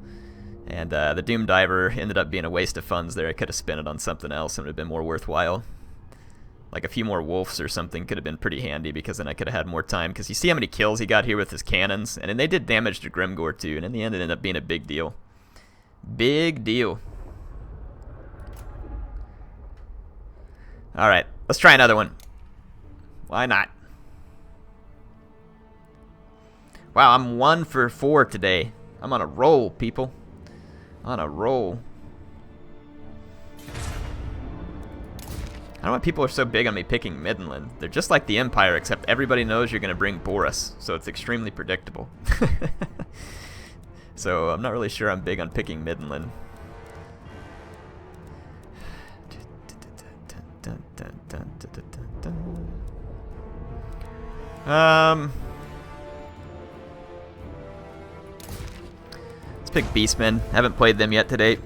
And the Doom Diver ended up being a waste of funds there. I could have spent it on something else and it would have been more worthwhile. Like a few more wolves or something could have been pretty handy, because then I could have had more time. Because you see how many kills he got here with his cannons, and they did damage to Grimgore too, and in the end it ended up being a big deal. Big deal. Alright, let's try another one. Why not? Wow, I'm 1 for 4 today. I'm on a roll, people. On a roll. I don't know why people are so big on me picking Midland. They're just like the Empire, except everybody knows you're going to bring Boris, so it's extremely predictable. So I'm not really sure I'm big on picking Midland. Let's pick Beastmen. Haven't played them yet today.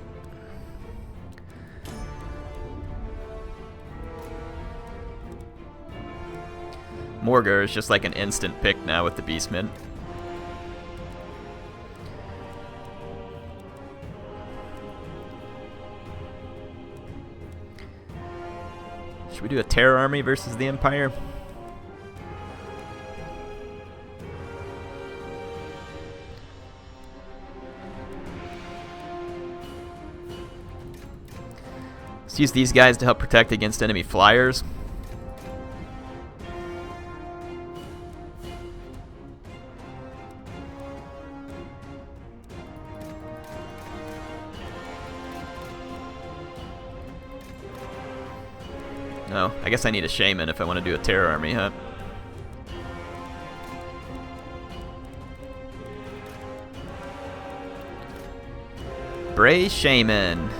Morgar is just like an instant pick now with the Beastmen. Should we do a terror army versus the Empire? Let's use these guys to help protect against enemy flyers. No, I guess I need a shaman if I want to do a terror army, huh? Bray Shaman.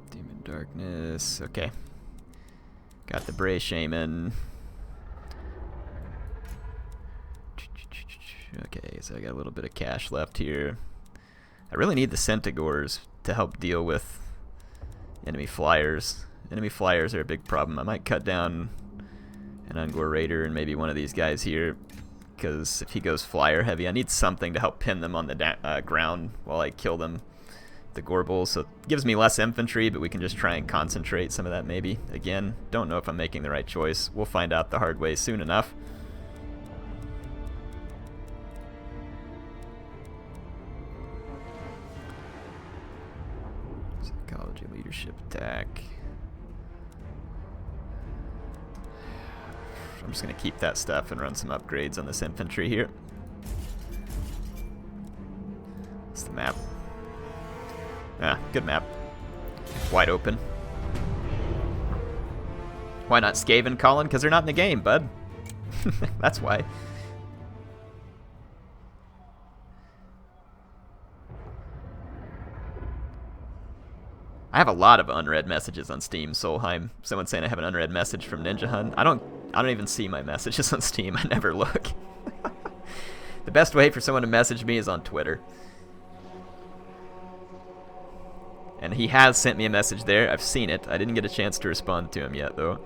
Demon Darkness, okay. Got the Bray Shaman. Okay, so I got a little bit of cash left here. I really need the Centaurs to help deal with enemy flyers. Enemy flyers are a big problem. I might cut down an Ungor Raider and maybe one of these guys here, because if he goes flyer heavy, I need something to help pin them on the ground while I kill them. the Gorbals, so it gives me less infantry, but we can just try and concentrate some of that maybe. Again, don't know if I'm making the right choice. We'll find out the hard way soon enough. Psychology, leadership, attack. I'm just going to keep that stuff and run some upgrades on this infantry here. That's the map. Ah, good map. Wide open. Why not Skaven, Colin? Because they're not in the game, bud. That's why. I have a lot of unread messages on Steam, Solheim. Someone's saying I have an unread message from Ninja Hun. I don't even see my messages on Steam. I never look. The best way for someone to message me is on Twitter. And he has sent me a message there. I've seen it. I didn't get a chance to respond to him yet, though.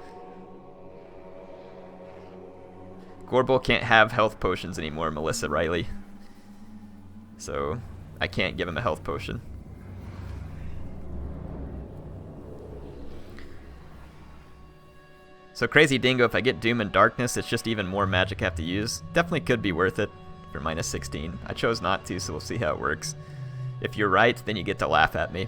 Gorbal can't have health potions anymore, Melissa Riley. So, I can't give him a health potion. So Crazy Dingo, if I get Doom and Darkness, it's just even more magic I have to use. Definitely could be worth it for minus 16. I chose not to, so we'll see how it works. If you're right, then you get to laugh at me.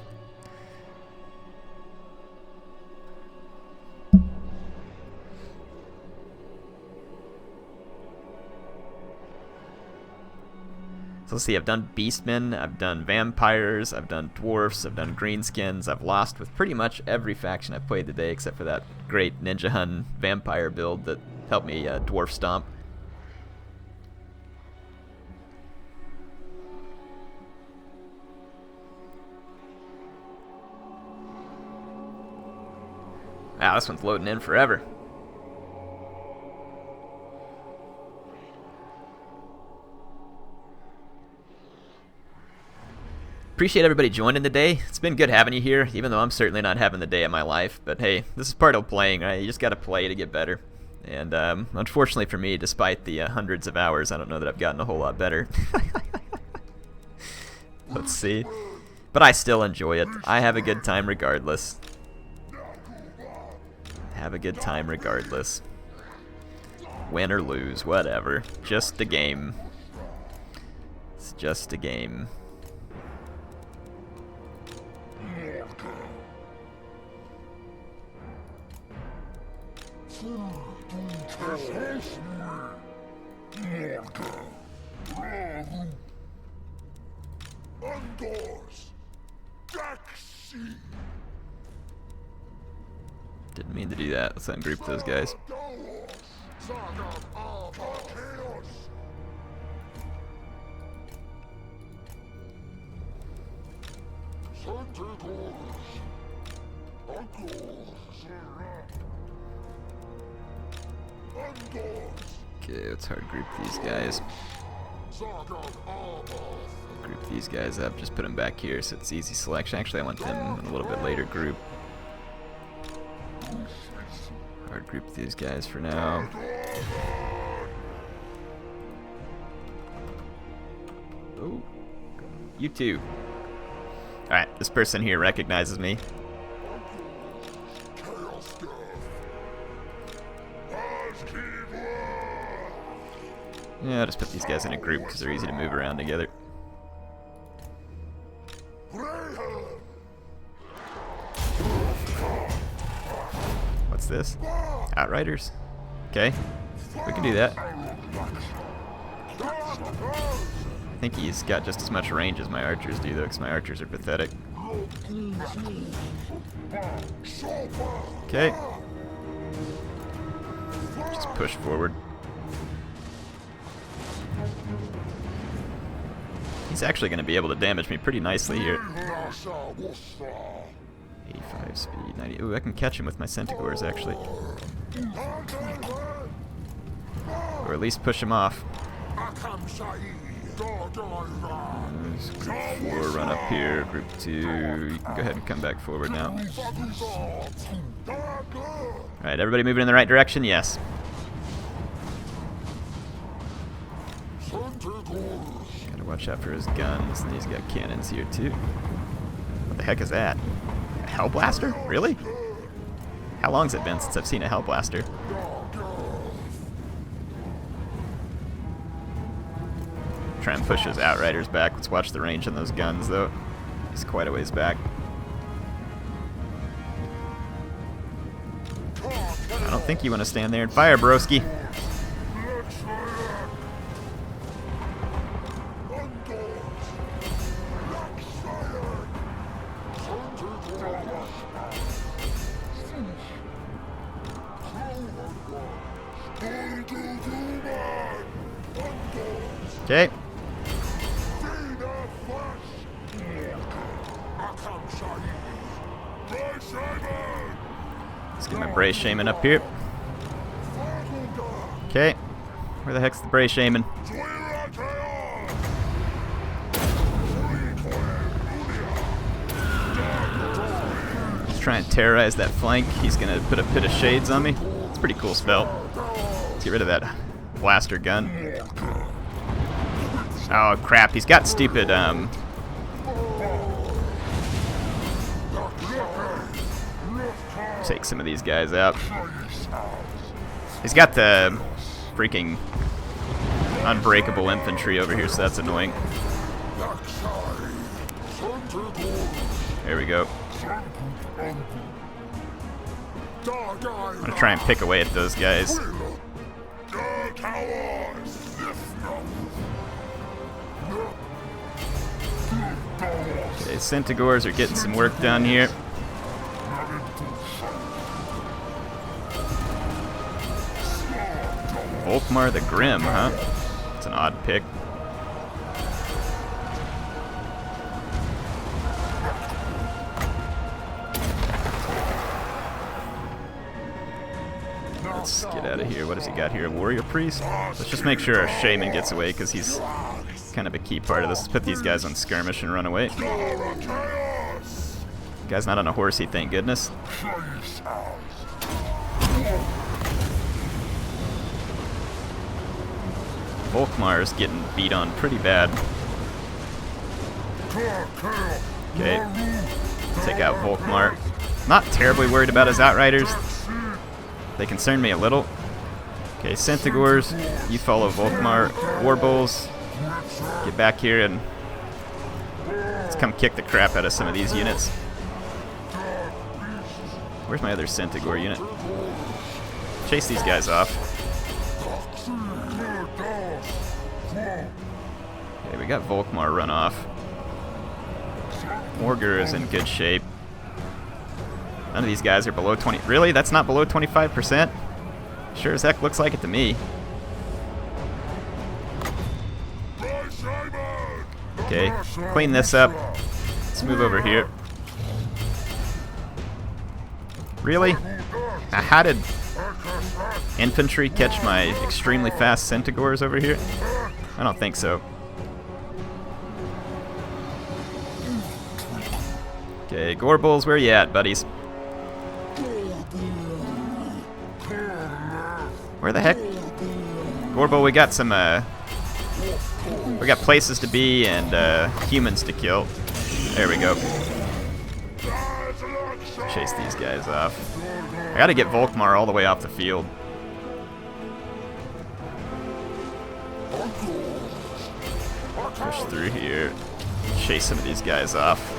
So let's see, I've done Beastmen, I've done Vampires, I've done Dwarfs, I've done Greenskins. I've lost with pretty much every faction I've played today except for that great Ninja Hun Vampire build that helped me Dwarf Stomp. Wow, this one's loading in forever. Appreciate everybody joining today. It's been good having you here, even though I'm certainly not having the day of my life. But hey, this is part of playing, right? You just got to play to get better. And unfortunately for me, despite the hundreds of hours, I don't know that I've gotten a whole lot better. Let's see. But I still enjoy it. I have a good time regardless. Have a good time regardless. Win or lose, whatever. Just a game. It's just a game. Didn't mean to do that. Let's ungroup those guys. Okay, let's hard group these guys. Group these guys up, just put them back here so it's easy selection. Actually, I want them in a little bit later group. Hard group these guys for now. Oh, you too. Alright, this person here recognizes me. Yeah, I'll just put these guys in a group because they're easy to move around together. What's this? Outriders? Okay, we can do that. I think he's got just as much range as my archers do, though, because my archers are pathetic. Okay. Just push forward. He's actually going to be able to damage me pretty nicely here. 85 speed, 90. Ooh, I can catch him with my Centaurs, actually. Or at least push him off. Group 4, run up here. Group 2, you can go ahead and come back forward now. Alright, everybody moving in the right direction? Yes. Gotta watch out for his guns, and he's got cannons here too. The heck is that? A Hellblaster? Really? How long's it been since I've seen a Hellblaster? Try and push his Outriders back. Let's watch the range on those guns, though. He's quite a ways back. I don't think you want to stand there and fire, broski. Okay. Let's get my Bray Shaman up here. Okay. Where the heck's the Bray Shaman? Let's try and terrorize that flank. He's gonna put a Pit of Shades on me. It's a pretty cool spell. Let's get rid of that blaster gun. Oh crap, he's got stupid take some of these guys out. He's got the freaking unbreakable infantry over here, so that's annoying. There we go. I'm gonna try and pick away at those guys. Okay, Centaurs are getting some work done here. Volkmar the Grim, huh? It's an odd pick. Let's get out of here. What has he got here? A Warrior Priest? Let's just make sure our Shaman gets away, because he's kind of a key part of this. Let's put these guys on skirmish and run away. Guy's not on a horsey, thank goodness. Volkmar's getting beat on pretty bad. Okay, take out Volkmar. Not terribly worried about his Outriders. They concern me a little. Okay, Centaurs, you follow Volkmar. Warbulls, get back here and let's come kick the crap out of some of these units. Where's my other Centaur unit? Chase these guys off. Okay, we got Volkmar run off. Morgur is in good shape. None of these guys are below 20. Really? That's not below 25%? Sure as heck looks like it to me. Okay, clean this up. Let's move over here. Really? Now, how did infantry catch my extremely fast Centaurs over here? I don't think so. Okay, Gorbulls, where you at, buddies? Where the heck? Gorbull, we got some, we got places to be and, humans to kill. There we go. Chase these guys off. I gotta get Volkmar all the way off the field. Push through here. Chase some of these guys off.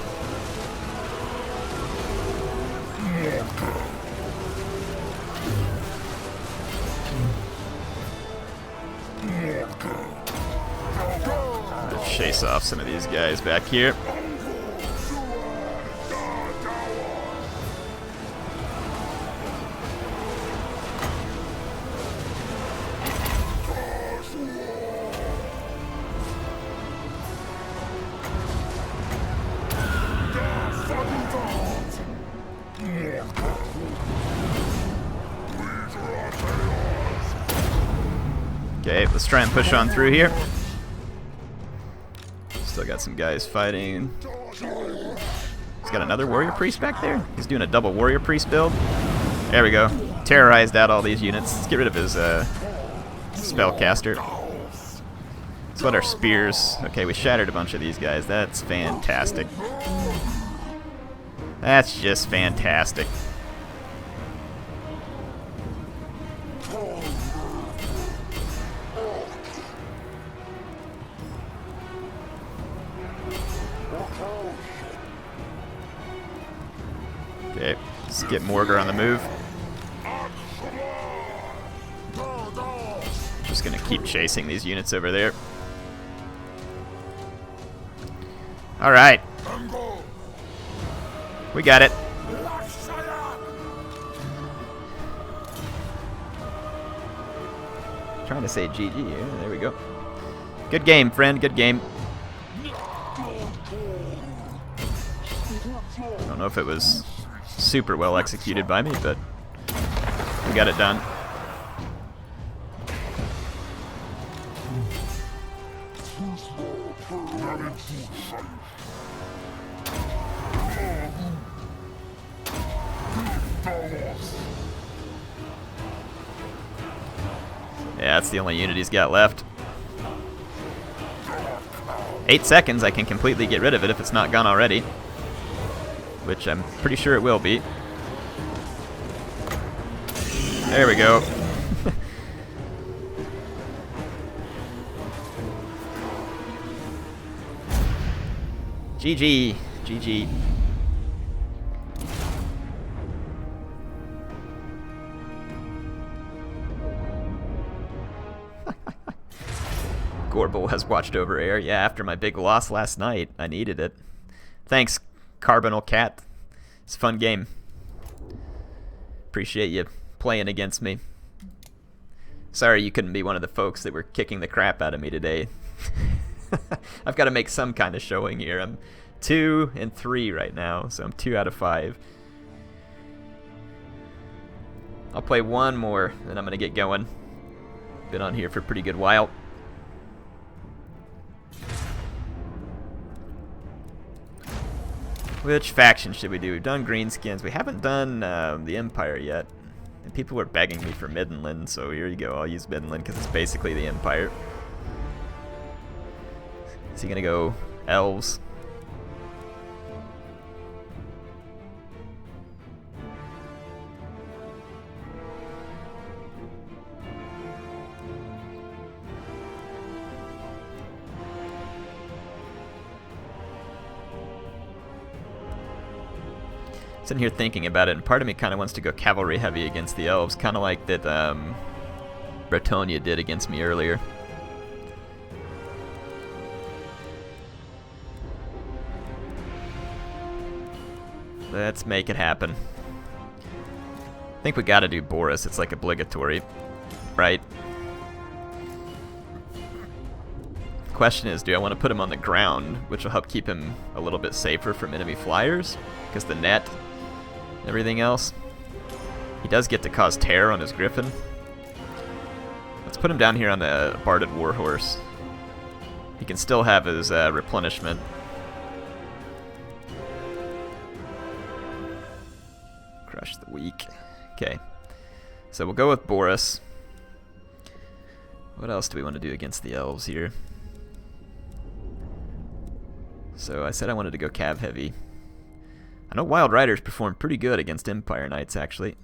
Chase off some of these guys back here. Okay, let's try and push on through here. Still got some guys fighting. He's got another Warrior Priest back there. He's doing a double Warrior Priest build. There we go. Terrorized out all these units. Let's get rid of his spellcaster. Let's let our spears. Okay, we shattered a bunch of these guys. That's fantastic. That's just fantastic. Okay, let's get Morgar on the move. Just gonna keep chasing these units over there. Alright. We got it. Trying to say GG here. There we go. Good game, friend. Good game. I don't know if it was super well executed by me, but we got it done. Yeah, that's the only unit he's got left. 8 seconds, I can completely get rid of it if it's not gone already. Which I'm pretty sure it will be. There we go. GG. GG. Gorbel has watched over air. Yeah, after my big loss last night, I needed it. Thanks, Carbonal Cat. It's a fun game. Appreciate you playing against me. Sorry you couldn't be one of the folks that were kicking the crap out of me today. I've got to make some kind of showing here. I'm 2 and 3 right now, so I'm 2 out of 5. I'll play one more, then I'm going to get going. Been on here for a pretty good while. Which faction should we do? We've done Greenskins. We haven't done the Empire yet. And people were begging me for Middenland, so here you go. I'll use Middenland because it's basically the Empire. Is he going to go Elves? Sitting here thinking about it, and part of me kind of wants to go cavalry heavy against the elves, kind of like that Bretonia did against me earlier. Let's make it happen. I think we gotta do Boris, it's like obligatory, right? The question is, do I want to put him on the ground, which will help keep him a little bit safer from enemy flyers, because the net, everything else. He does get to cause terror on his griffin. Let's put him down here on the Barded Warhorse. He can still have his replenishment. Crush the weak. Okay. So we'll go with Boris. What else do we want to do against the elves here? So I said I wanted to go cav heavy. I know Wild Riders perform pretty good against Empire Knights, actually.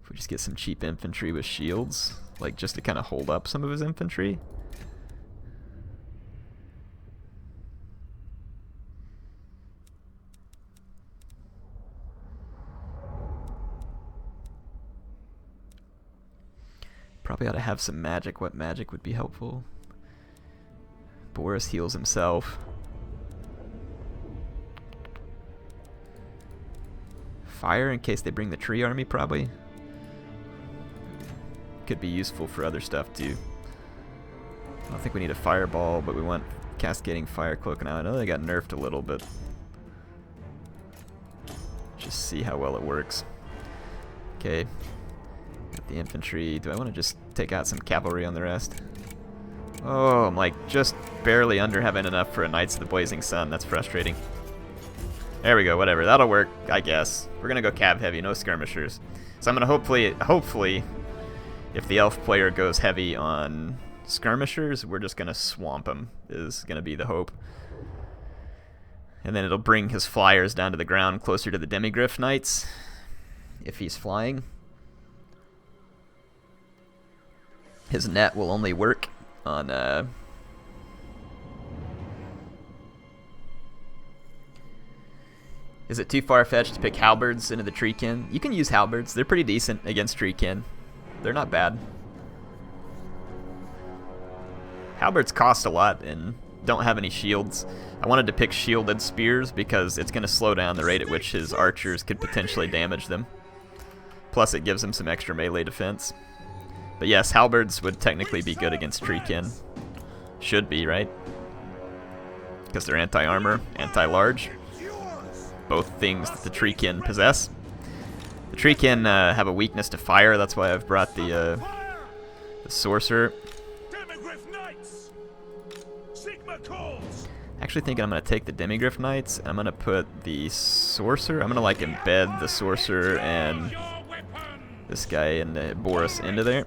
If we just get some cheap infantry with shields, like just to kind of hold up some of his infantry. Probably ought to have some magic. What magic would be helpful? Boris heals himself. Fire in case they bring the tree army, probably. Could be useful for other stuff too. I don't think we need a fireball, but we want cascading fire cloak now. I know they got nerfed a little bit. Just see how well it works. Okay. Got the infantry. Do I want to just take out some cavalry on the rest? Oh, I'm like just barely under having enough for a Knights of the Blazing Sun. That's frustrating. There we go, whatever. That'll work, I guess. We're going to go cav heavy, no skirmishers. So I'm going to hopefully, if the elf player goes heavy on skirmishers, we're just going to swamp him, is going to be the hope. And then it'll bring his flyers down to the ground closer to the Demigryph Knights, if he's flying. His net will only work on... Is it too far-fetched to pick halberds into the treekin? You can use halberds. They're pretty decent against treekin. They're not bad. Halberds cost a lot and don't have any shields. I wanted to pick shielded spears because it's going to slow down the rate at which his archers could potentially damage them. Plus it gives him some extra melee defense. But yes, halberds would technically be good against treekin. Should be, right? Because they're anti-armor, anti-large. Both things that the treekin possess. The treekin have a weakness to fire, that's why I've brought the sorcerer. Actually thinking I'm going to take the Demigryph Knights, and I'm going to put the sorcerer. I'm going to like embed the sorcerer and this guy and the Boris into there.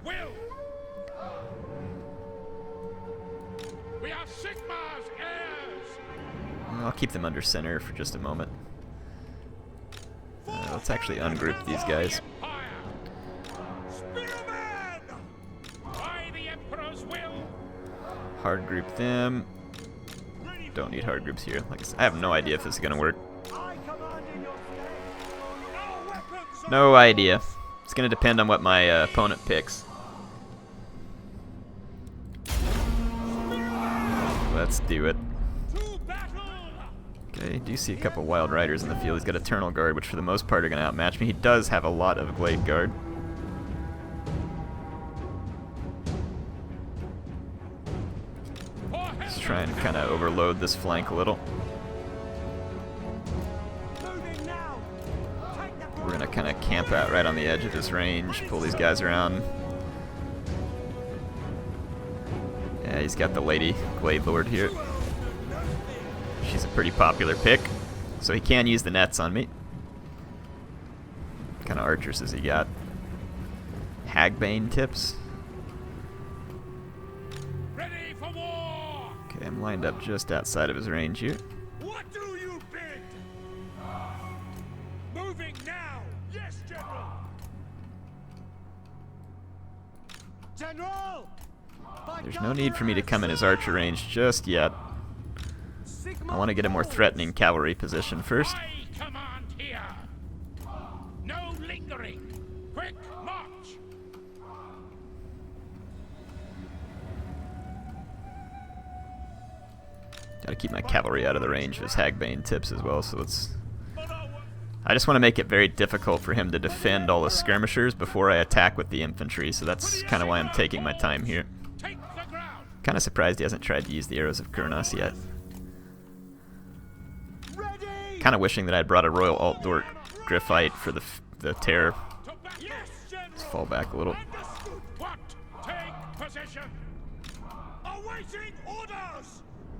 I'll keep them under center for just a moment. Let's actually ungroup these guys. Hard group them. Don't need hard groups here. Like I said, I have no idea if this is going to work. No idea. It's going to depend on what my opponent picks. Let's do it. Okay, do see a couple wild riders in the field. He's got Eternal Guard, which for the most part are going to outmatch me. He does have a lot of Blade Guard. Let's try and kind of overload this flank a little. We're going to kind of camp out right on the edge of his range, pull these guys around. Yeah, he's got the Lady Glade Lord here. She's a pretty popular pick, so he can use the nets on me. What kind of archers has he got? Hagbane tips. Ready for war! Okay, I'm lined up just outside of his range here. What do you bid? Moving now! Yes, General! General! There's no need for me to come in his archer range just yet. I want to get a more threatening cavalry position first. I command here. No lingering. Quick march. Gotta keep my cavalry out of the range of his Hagbane tips as well, so let's... I just want to make it very difficult for him to defend all the skirmishers before I attack with the infantry, so that's kind of why I'm taking my time here. Kind of surprised he hasn't tried to use the arrows of Kurnos yet. Kind of wishing that I'd brought a Royal Altdorf Griffite for the terror. Let's fall back a little.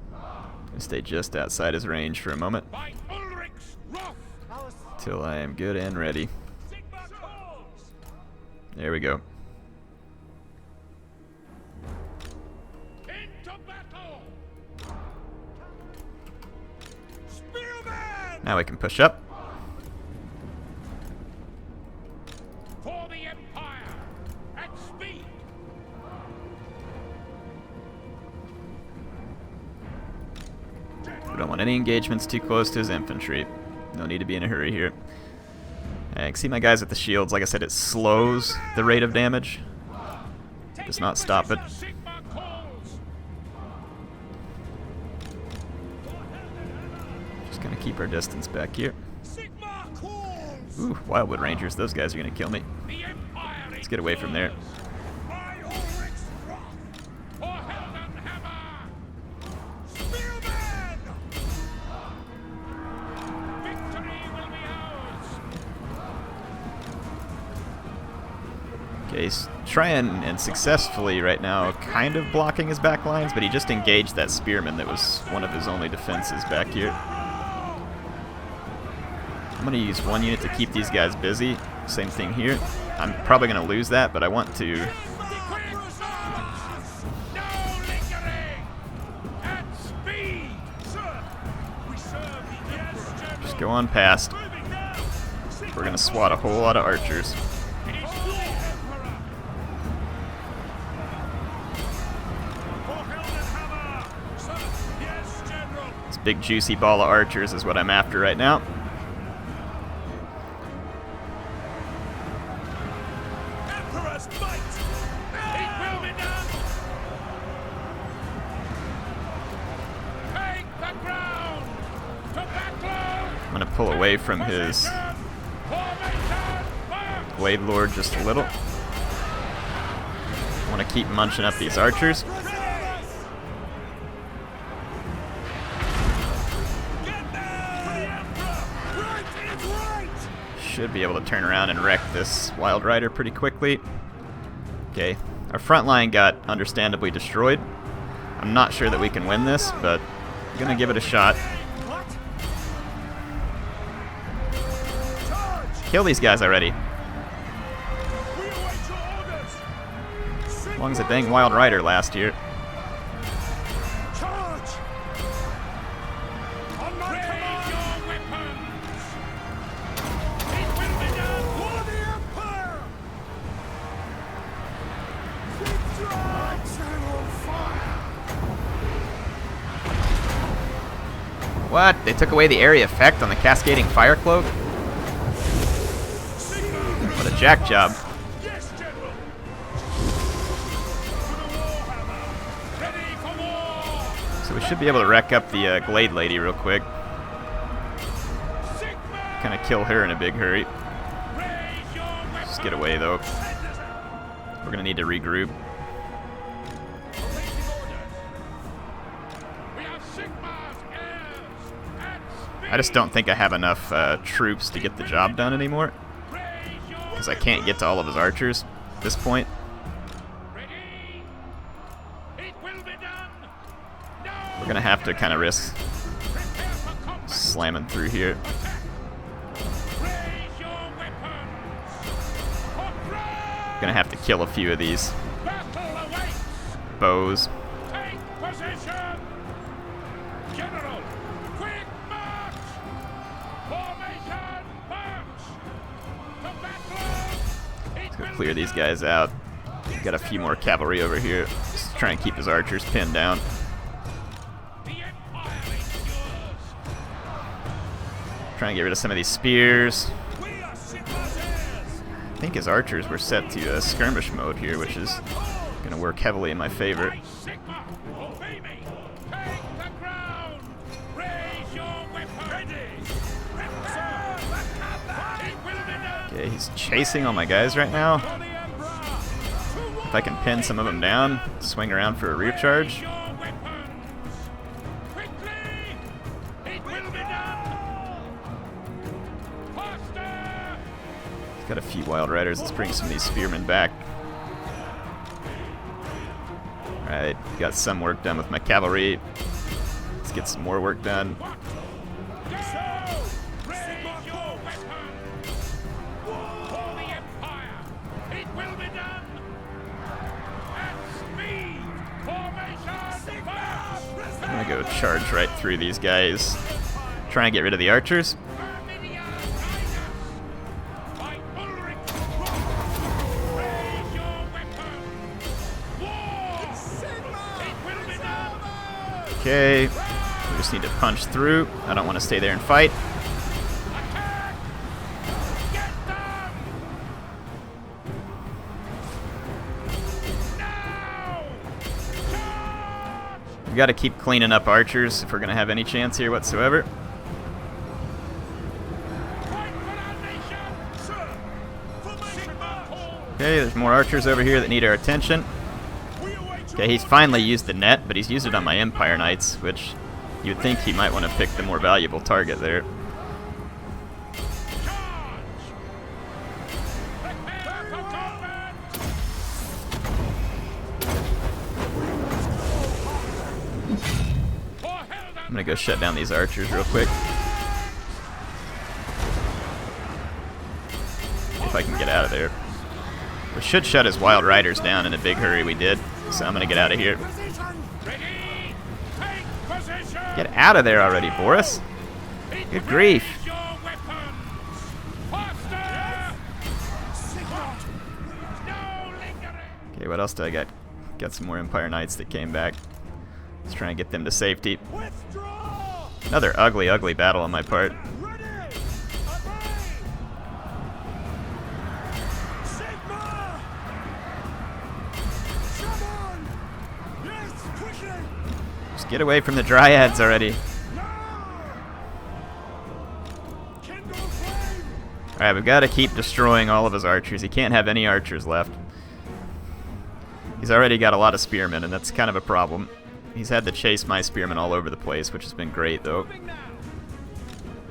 Gonna stay just outside his range for a moment. Till I am good and ready. There we go. Now we can push up. For the Empire at speed. We don't want any engagements too close to his infantry. No need to be in a hurry here. I can see my guys with the shields. Like I said, it slows the rate of damage. It does not stop it. Just gonna keep our distance back here. Ooh, Wildwood Rangers. Those guys are gonna kill me. Let's get away from there. Okay, he's trying and successfully right now kind of blocking his back lines, but he just engaged that spearman that was one of his only defenses back here. I'm going to use one unit to keep these guys busy. Same thing here. I'm probably going to lose that, but I want to Go on past. We're gonna swat a whole lot of archers. This big juicy ball of archers is what I'm after right now. I'm gonna pull away from his Blade Lord just a little. I want to keep munching up these archers. Should be able to turn around and wreck this Wild Rider pretty quickly. Okay, our front line got understandably destroyed. I'm not sure that we can win this, but I'm gonna give it a shot. Kill these guys already. As long as a dang Wild Rider last year. What? They took away the area effect on the cascading fire cloak? What a jack job. So we should be able to wreck up the Glade Lady real quick. Kind of kill her in a big hurry. Just get away though. We're gonna need to regroup. I just don't think I have enough troops to get the job done anymore. Because I can't get to all of his archers at this point. We're going to have to kind of risk slamming through here. Going to have to kill a few of these bows. Clear these guys out. Got a few more cavalry over here. Just try and keep his archers pinned down. Try and get rid of some of these spears. I think his archers were set to skirmish mode here, which is going to work heavily in my favor. Okay, he's chasing all my guys right now. If I can pin some of them down, swing around for a rear charge. He's got a few Wild Riders. Let's bring some of these spearmen back. Alright, got some work done with my cavalry. Let's get some more work done. I'm gonna go charge right through these guys. Try and get rid of the archers. Okay, we just need to punch through. I don't want to stay there and fight. We got to keep cleaning up archers if we're going to have any chance here whatsoever. Okay, there's more archers over here that need our attention. Okay, he's finally used the net, but he's used it on my Empire Knights, which you'd think he might want to pick the more valuable target there. I'm gonna go shut down these archers real quick. If I can get out of there. We should shut his Wild Riders down in a big hurry. We did. So I'm gonna get out of here. Get out of there already, Boris. Good grief. Okay, what else do I got? Got some more Empire Knights that came back. Let's try and get them to safety. Withdraw! Another ugly, ugly battle on my part. Ready! Obey! Sigma! Summon! Yes, quickly! Just get away from the Dryads already. Now! Kindle flame! Alright, we've got to keep destroying all of his archers. He can't have any archers left. He's already got a lot of spearmen, and that's kind of a problem. He's had to chase my spearmen all over the place, which has been great, though.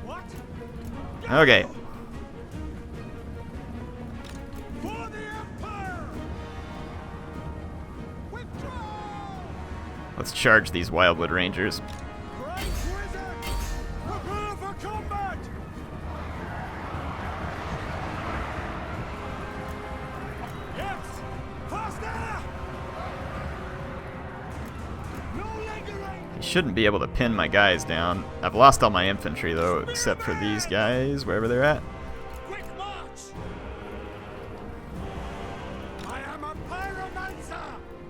What? Okay. For the Empire! Withdraw! Let's charge these Wildwood Rangers. Great wizard! Prepare for combat! Yes! Faster! No lingering! He shouldn't be able to pin my guys down. I've lost all my infantry, though, except for these guys, wherever they're at. Quick march! I am a pyromancer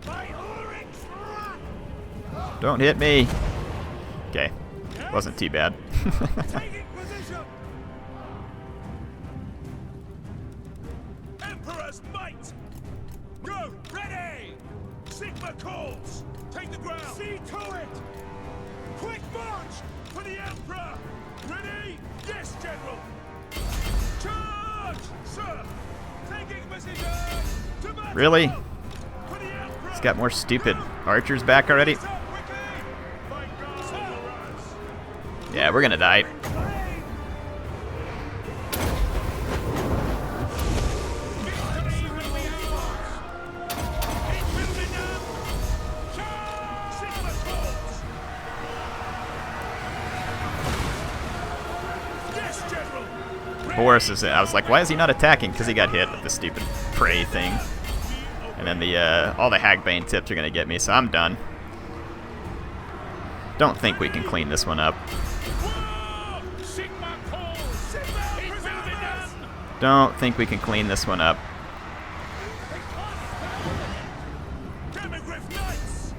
by Ulrich's wrath! Don't hit me! Okay. Wasn't too bad. Taking position! Emperor's might! Go! Ready! Sigma calls! Take the ground! See to it! Quick march! For the Emperor! Ready? Yes, General! Charge! Sir! Taking position! To battle! Really? For the Emperor! He's got more stupid archers back already. Sir, quickly! Fight barbarous! Yeah, we're gonna die. Flame! Victory will be ours! It will be done! Charge! Sigma calls! Yes, General! Boris is. I was like, why is he not attacking? Because he got hit with the stupid prey thing. And then the all the Hagbane tips are gonna get me, so I'm done. Don't think we can clean this one up. War! Sigma calls! Sigma it will be done! Don't think we can clean this one up. Demigryph Knights!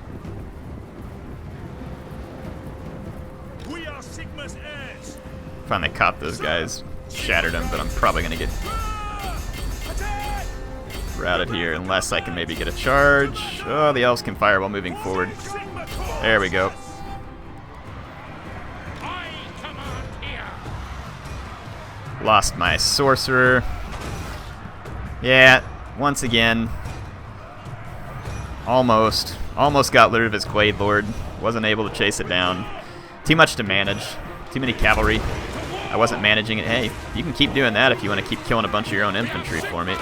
We are Sigma's heirs! Finally caught those guys. Shattered them, but I'm probably gonna get Attack! routed here unless I can maybe get a charge. Oh, the elves can fire while moving forward. Sigma calls! There we go. I command here! Lost my sorcerer. Yeah, once again. Almost got rid of his Glade Lord. Wasn't able to chase it down. Too much to manage. Too many cavalry. I wasn't managing it. Hey, you can keep doing that if you want to keep killing a bunch of your own infantry for me.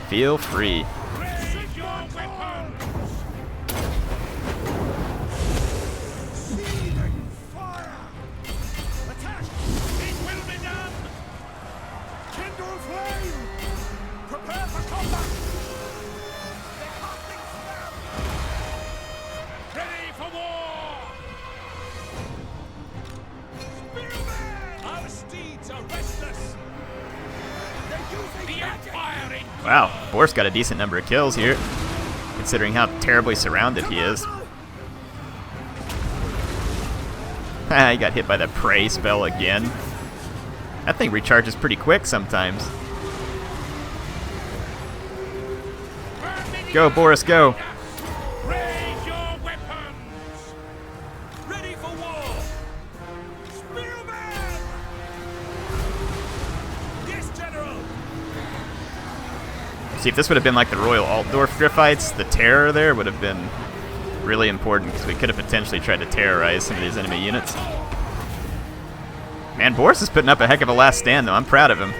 Feel free. Raise your weapons! Seething fire! Attack! It will be done! Kindle flame! Prepare for combat! They're casting spell! Ready for war! Spearmen! Our steeds are restless! They're using the Empire in Wow, Boris got a decent number of kills here, considering how terribly surrounded he is. He got hit by the prey spell again. That thing recharges pretty quick sometimes. Go, Boris, go! Raise your weapons! Ready for war! Spearman! Yes, General! See, if this would have been like the Royal Altdorf Griffites, the terror there would have been really important because we could have potentially tried to terrorize some of these enemy units. Man, Boris is putting up a heck of a last stand, though. I'm proud of him.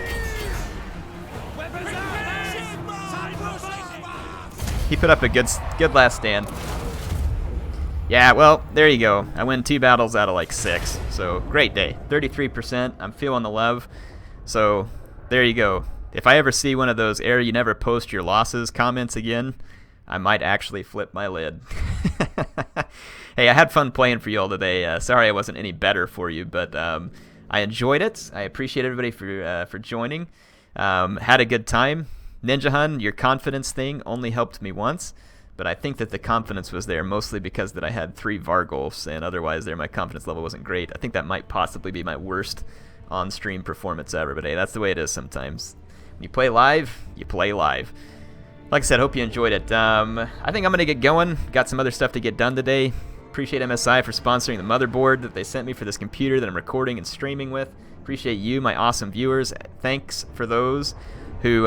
Weapons He put up a good last stand. Yeah, well, there you go. I win 2 battles out of like 6. So, great day. 33%. I'm feeling the love. So, there you go. If I ever see one of those you never post your losses comments again, I might actually flip my lid. Hey, I had fun playing for you all today. Sorry I wasn't any better for you, but I enjoyed it. I appreciate everybody for joining. Had a good time. Ninja Hun, your confidence thing only helped me once, but I think that the confidence was there mostly because that I had 3 Vargulfs, and otherwise there my confidence level wasn't great. I think that might possibly be my worst on-stream performance ever, but hey, that's the way it is sometimes. When you play live, you play live. Like I said, hope you enjoyed it. I think I'm going to get going. Got some other stuff to get done today. Appreciate MSI for sponsoring the motherboard that they sent me for this computer that I'm recording and streaming with. Appreciate you, my awesome viewers. Thanks for those who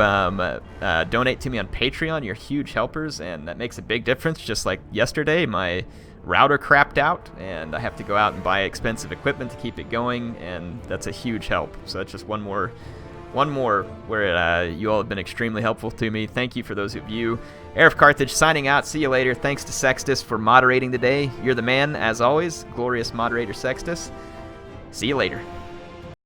donate to me on Patreon. You're huge helpers, and that makes a big difference. Just like yesterday, my router crapped out, and I have to go out and buy expensive equipment to keep it going, and that's a huge help. So that's just one more where you all have been extremely helpful to me. Thank you for those of you. HeirofCarthage signing out. See you later. Thanks to Sextus for moderating today. You're the man, as always. Glorious moderator Sextus. See you later.